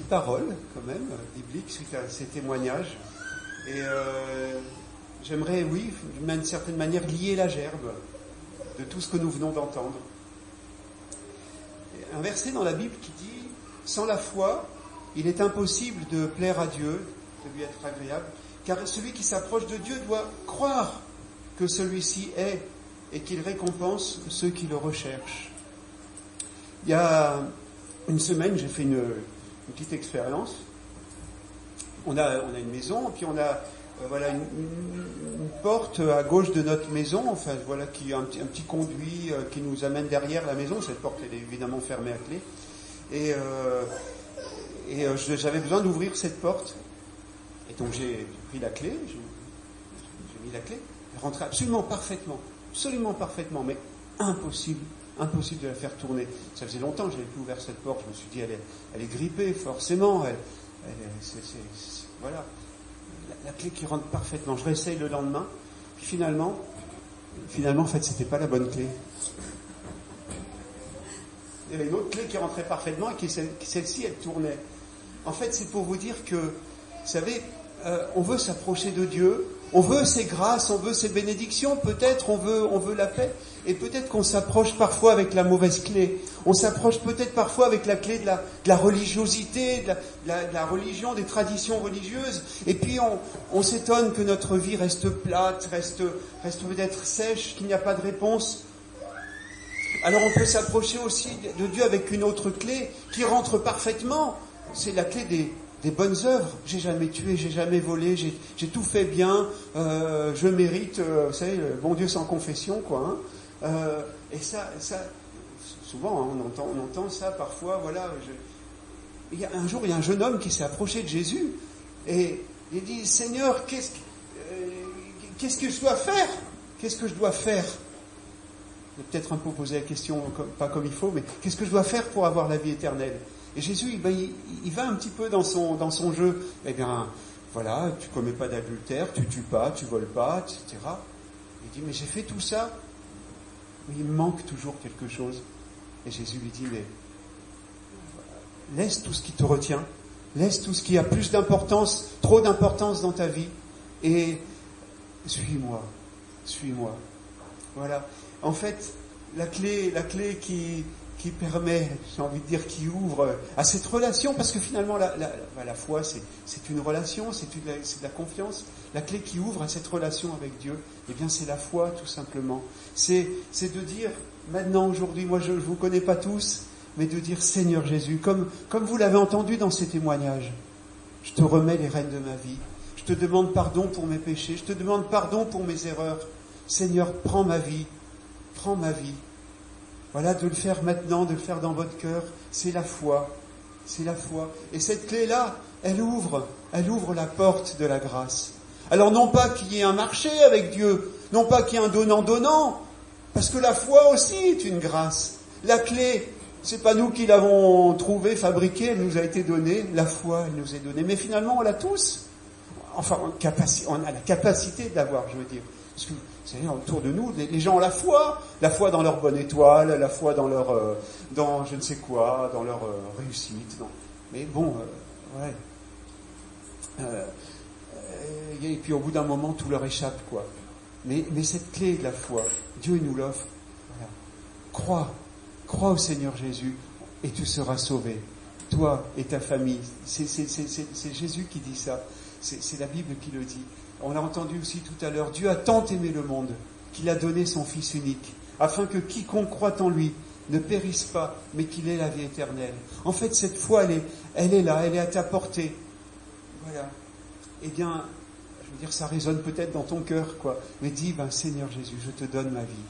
paroles, quand même, bibliques, suite à ces témoignages. Et j'aimerais, oui, d'une certaine manière, lier la gerbe de tout ce que nous venons d'entendre. Un verset dans la Bible qui dit « Sans la foi, il est impossible de plaire à Dieu, de lui être agréable, car celui qui s'approche de Dieu doit croire que celui-ci est et qu'il récompense ceux qui le recherchent. » Il y a une semaine, j'ai fait une petite expérience. On a une maison, puis on a une porte à gauche de notre maison, enfin voilà, qui a un petit conduit qui nous amène derrière la maison. Cette porte, elle est évidemment fermée à clé. Et j'avais besoin d'ouvrir cette porte. Et donc j'ai pris la clé, j'ai mis la clé, elle rentrait absolument parfaitement, mais impossible de la faire tourner. Ça faisait longtemps que je n'avais plus ouvert cette porte, je me suis dit elle est grippée forcément, voilà, la clé qui rentre parfaitement. Je réessaye le lendemain, puis finalement en fait c'était pas la bonne clé. Il y avait une autre clé qui rentrait parfaitement et celle-ci elle tournait. En fait c'est pour vous dire que, vous savez, on veut s'approcher de Dieu, on veut ses grâces, on veut ses bénédictions, peut-être on veut la paix, et peut-être qu'on s'approche parfois avec la mauvaise clé. On s'approche peut-être parfois avec la clé de la religiosité, de la religion, des traditions religieuses, et puis on s'étonne que notre vie reste plate, reste peut-être sèche, qu'il n'y a pas de réponse. Alors on peut s'approcher aussi de Dieu avec une autre clé qui rentre parfaitement, c'est la clé des bonnes œuvres. J'ai jamais tué, j'ai jamais volé, j'ai tout fait bien, je mérite, vous savez, le bon Dieu sans confession, quoi. Hein. Et ça, souvent, hein, on entend ça parfois. Voilà. Un jour, il y a un jeune homme qui s'est approché de Jésus et il dit: Seigneur, qu'est-ce que je dois faire? Qu'est-ce que je dois faire? Je vais peut-être un peu poser la question, pas comme il faut, mais qu'est-ce que je dois faire pour avoir la vie éternelle? Et Jésus, il va un petit peu dans son jeu. Eh bien, voilà, tu commets pas d'adultère, tu tues pas, tu voles pas, etc. Il dit: mais j'ai fait tout ça, mais il me manque toujours quelque chose. Et Jésus lui dit: mais laisse tout ce qui te retient, laisse tout ce qui a plus d'importance, trop d'importance dans ta vie, et suis-moi. Voilà. En fait, la clé qui permet, j'ai envie de dire, qui ouvre à cette relation, parce que finalement la foi c'est une relation, c'est de la confiance. La clé qui ouvre à cette relation avec Dieu, eh bien c'est la foi, tout simplement. C'est de dire maintenant, aujourd'hui, moi je vous connais pas tous, mais de dire: Seigneur Jésus, comme vous l'avez entendu dans ces témoignages, je te remets les rênes de ma vie, je te demande pardon pour mes péchés, je te demande pardon pour mes erreurs. Seigneur, prends ma vie. Voilà, de le faire maintenant, de le faire dans votre cœur, c'est la foi. Et cette clé-là, elle ouvre la porte de la grâce. Alors non pas qu'il y ait un marché avec Dieu, non pas qu'il y ait un donnant-donnant, parce que la foi aussi est une grâce. La clé, c'est pas nous qui l'avons trouvée, fabriquée, elle nous a été donnée. La foi, elle nous est donnée. Mais finalement, on l'a tous. Enfin, on a la capacité de l'avoir, je veux dire. Parce que, vous savez, autour de nous, les gens ont la foi dans leur bonne étoile, la foi dans leur, dans je ne sais quoi, dans leur réussite. Mais bon, ouais. Et puis au bout d'un moment, tout leur échappe, quoi. Mais cette clé de la foi, Dieu nous l'offre. Voilà. Crois au Seigneur Jésus et tu seras sauvé. Toi et ta famille. C'est Jésus qui dit ça. C'est la Bible qui le dit. On l'a entendu aussi tout à l'heure. Dieu a tant aimé le monde qu'il a donné son Fils unique, afin que quiconque croit en lui ne périsse pas, mais qu'il ait la vie éternelle. En fait, cette foi, elle est là, elle est à ta portée. Voilà. Eh bien, je veux dire, ça résonne peut-être dans ton cœur, quoi. Mais dis: Seigneur Jésus, je te donne ma vie.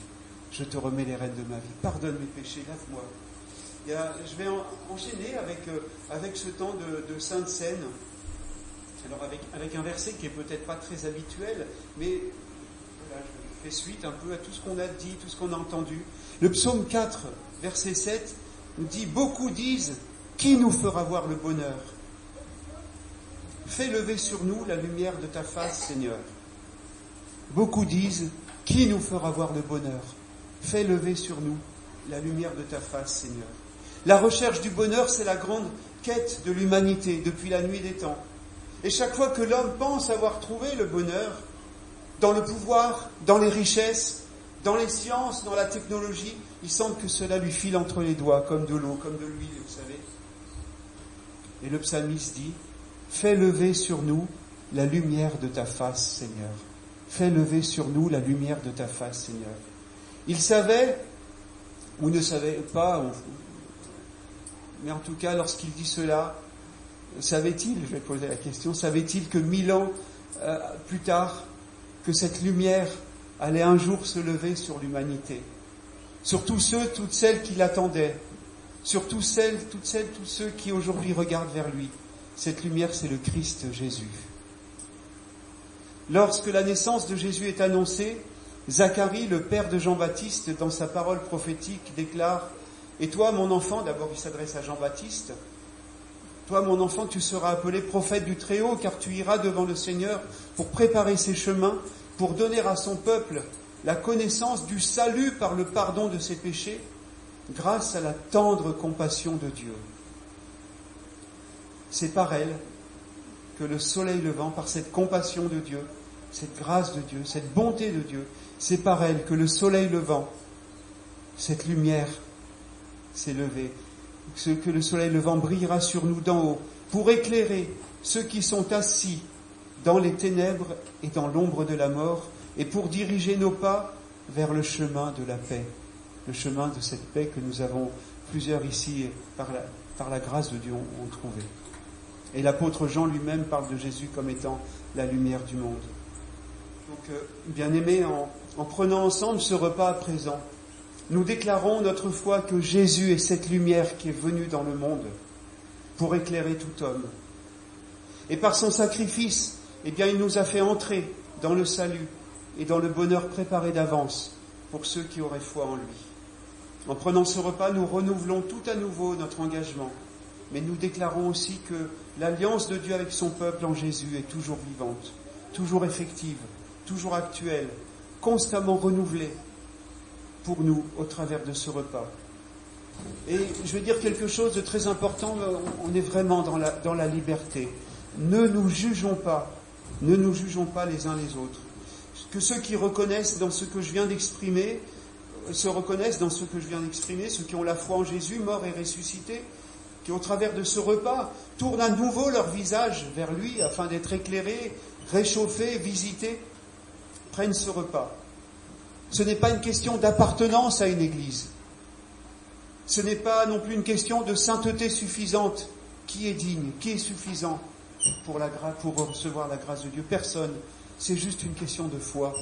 Je te remets les rênes de ma vie. Pardonne mes péchés, lave-moi. Je vais enchaîner avec ce temps de Sainte Seine. Alors avec un verset qui est peut-être pas très habituel, mais voilà, je fais suite un peu à tout ce qu'on a dit, tout ce qu'on a entendu. Le psaume 4, verset 7, nous dit: beaucoup disent: qui nous fera voir le bonheur? Fais lever sur nous la lumière de ta face, Seigneur. Beaucoup disent: qui nous fera voir le bonheur? Fais lever sur nous la lumière de ta face, Seigneur. La recherche du bonheur, c'est la grande quête de l'humanité depuis la nuit des temps. Et chaque fois que l'homme pense avoir trouvé le bonheur, dans le pouvoir, dans les richesses, dans les sciences, dans la technologie, il semble que cela lui file entre les doigts, comme de l'eau, comme de l'huile, vous savez. Et le psalmiste dit, « Fais lever sur nous la lumière de ta face, Seigneur. Fais lever sur nous la lumière de ta face, Seigneur. » Il savait, ou ne savait pas, mais en tout cas, lorsqu'il dit cela, savait-il, je vais poser la question, savait-il que 1000 ans plus tard, que cette lumière allait un jour se lever sur l'humanité, sur tous ceux, toutes celles qui l'attendaient, sur tous ceux qui aujourd'hui regardent vers lui. Cette lumière, c'est le Christ Jésus. Lorsque la naissance de Jésus est annoncée, Zacharie, le père de Jean-Baptiste, dans sa parole prophétique, déclare « Et toi, mon enfant » d'abord il s'adresse à Jean-Baptiste, « Toi, mon enfant, tu seras appelé prophète du Très-Haut, car tu iras devant le Seigneur pour préparer ses chemins, pour donner à son peuple la connaissance du salut par le pardon de ses péchés, grâce à la tendre compassion de Dieu. » C'est par elle que le soleil levant, par cette compassion de Dieu, cette grâce de Dieu, cette bonté de Dieu, c'est par elle que le soleil levant, cette lumière s'est levée, que le soleil levant brillera sur nous d'en haut, pour éclairer ceux qui sont assis dans les ténèbres et dans l'ombre de la mort, et pour diriger nos pas vers le chemin de la paix, le chemin de cette paix que nous avons plusieurs ici, par la grâce de Dieu, ont trouvé. Et l'apôtre Jean lui-même parle de Jésus comme étant la lumière du monde. Donc, bien-aimés, en prenant ensemble ce repas à présent, nous déclarons notre foi que Jésus est cette lumière qui est venue dans le monde pour éclairer tout homme. Et par son sacrifice, eh bien, il nous a fait entrer dans le salut et dans le bonheur préparé d'avance pour ceux qui auraient foi en lui. En prenant ce repas, nous renouvelons tout à nouveau notre engagement, mais nous déclarons aussi que l'alliance de Dieu avec son peuple en Jésus est toujours vivante, toujours effective, toujours actuelle, constamment renouvelée pour nous au travers de ce repas. Et je vais dire quelque chose de très important, on est vraiment dans la liberté. Ne nous jugeons pas les uns les autres. Que ceux qui reconnaissent dans ce que je viens d'exprimer, se reconnaissent dans ce que je viens d'exprimer, ceux qui ont la foi en Jésus, mort et ressuscité, qui au travers de ce repas tournent à nouveau leur visage vers lui afin d'être éclairés, réchauffés, visités, prennent ce repas. Ce n'est pas une question d'appartenance à une église. Ce n'est pas non plus une question de sainteté suffisante. Qui est digne? Qui est suffisant pour recevoir la grâce de Dieu? Personne. C'est juste une question de foi.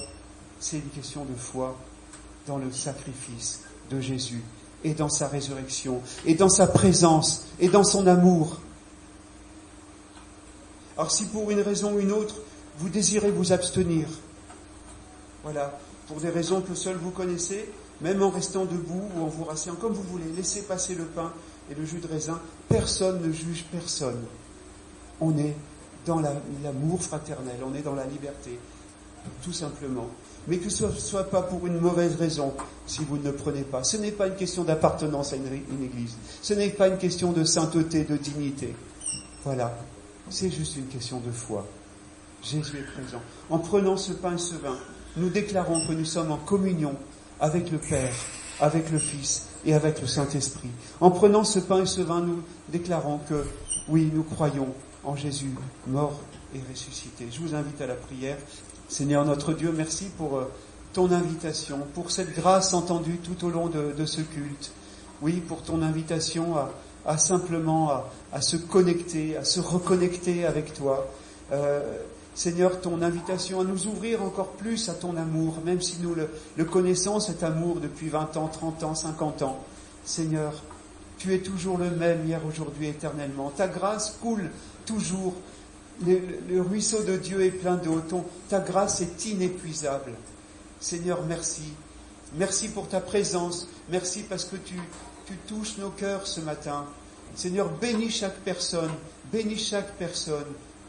C'est une question de foi dans le sacrifice de Jésus et dans sa résurrection et dans sa présence et dans son amour. Alors si pour une raison ou une autre, vous désirez vous abstenir, voilà, pour des raisons que seuls vous connaissez, même en restant debout ou en vous rasseyant, comme vous voulez, laissez passer le pain et le jus de raisin, personne ne juge personne. On est dans l'amour fraternel, on est dans la liberté, tout simplement. Mais que ce ne soit pas pour une mauvaise raison si vous ne le prenez pas. Ce n'est pas une question d'appartenance à une église. Ce n'est pas une question de sainteté, de dignité. Voilà, c'est juste une question de foi. Jésus est présent. En prenant ce pain et ce vin, nous déclarons que nous sommes en communion avec le Père, avec le Fils et avec le Saint-Esprit. En prenant ce pain et ce vin, nous déclarons que, oui, nous croyons en Jésus, mort et ressuscité. Je vous invite à la prière. Seigneur notre Dieu, merci pour ton invitation, pour cette grâce entendue tout au long de ce culte. Oui, pour ton invitation à simplement à se connecter, à se reconnecter avec toi. Seigneur, ton invitation à nous ouvrir encore plus à ton amour, même si nous le connaissons, cet amour, depuis 20 ans, 30 ans, 50 ans. Seigneur, tu es toujours le même hier, aujourd'hui, éternellement. Ta grâce coule toujours. Le ruisseau de Dieu est plein d'eau. Ta grâce est inépuisable. Seigneur, merci. Merci pour ta présence. Merci parce que tu touches nos cœurs ce matin. Seigneur, bénis chaque personne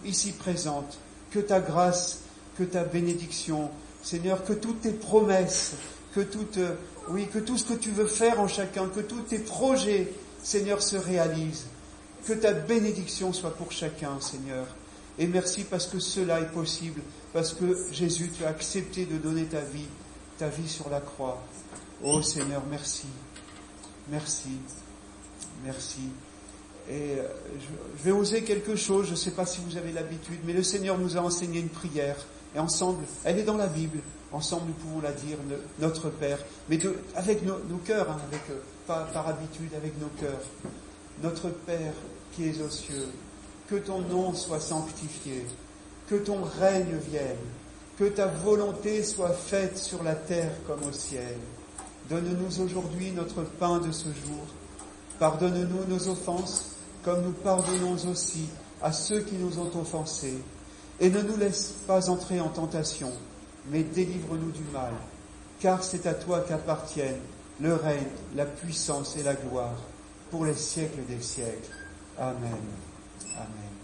ici présente. Que ta grâce, que ta bénédiction, Seigneur, que toutes tes promesses, que tout ce que tu veux faire en chacun, que tous tes projets, Seigneur, se réalise. Que ta bénédiction soit pour chacun, Seigneur. Et merci parce que cela est possible, parce que Jésus, tu as accepté de donner ta vie sur la croix. Oh Seigneur, merci. Merci. Merci. Et je vais oser quelque chose, je ne sais pas si vous avez l'habitude, mais le Seigneur nous a enseigné une prière. Et ensemble, elle est dans la Bible, ensemble nous pouvons la dire, notre Père, mais avec nos cœurs, hein, pas par habitude, avec nos cœurs. Notre Père qui es aux cieux, que ton nom soit sanctifié, que ton règne vienne, que ta volonté soit faite sur la terre comme au ciel. Donne-nous aujourd'hui notre pain de ce jour. Pardonne-nous nos offenses, comme nous pardonnons aussi à ceux qui nous ont offensés. Et ne nous laisse pas entrer en tentation, mais délivre-nous du mal, car c'est à toi qu'appartiennent le règne, la puissance et la gloire, pour les siècles des siècles. Amen. Amen.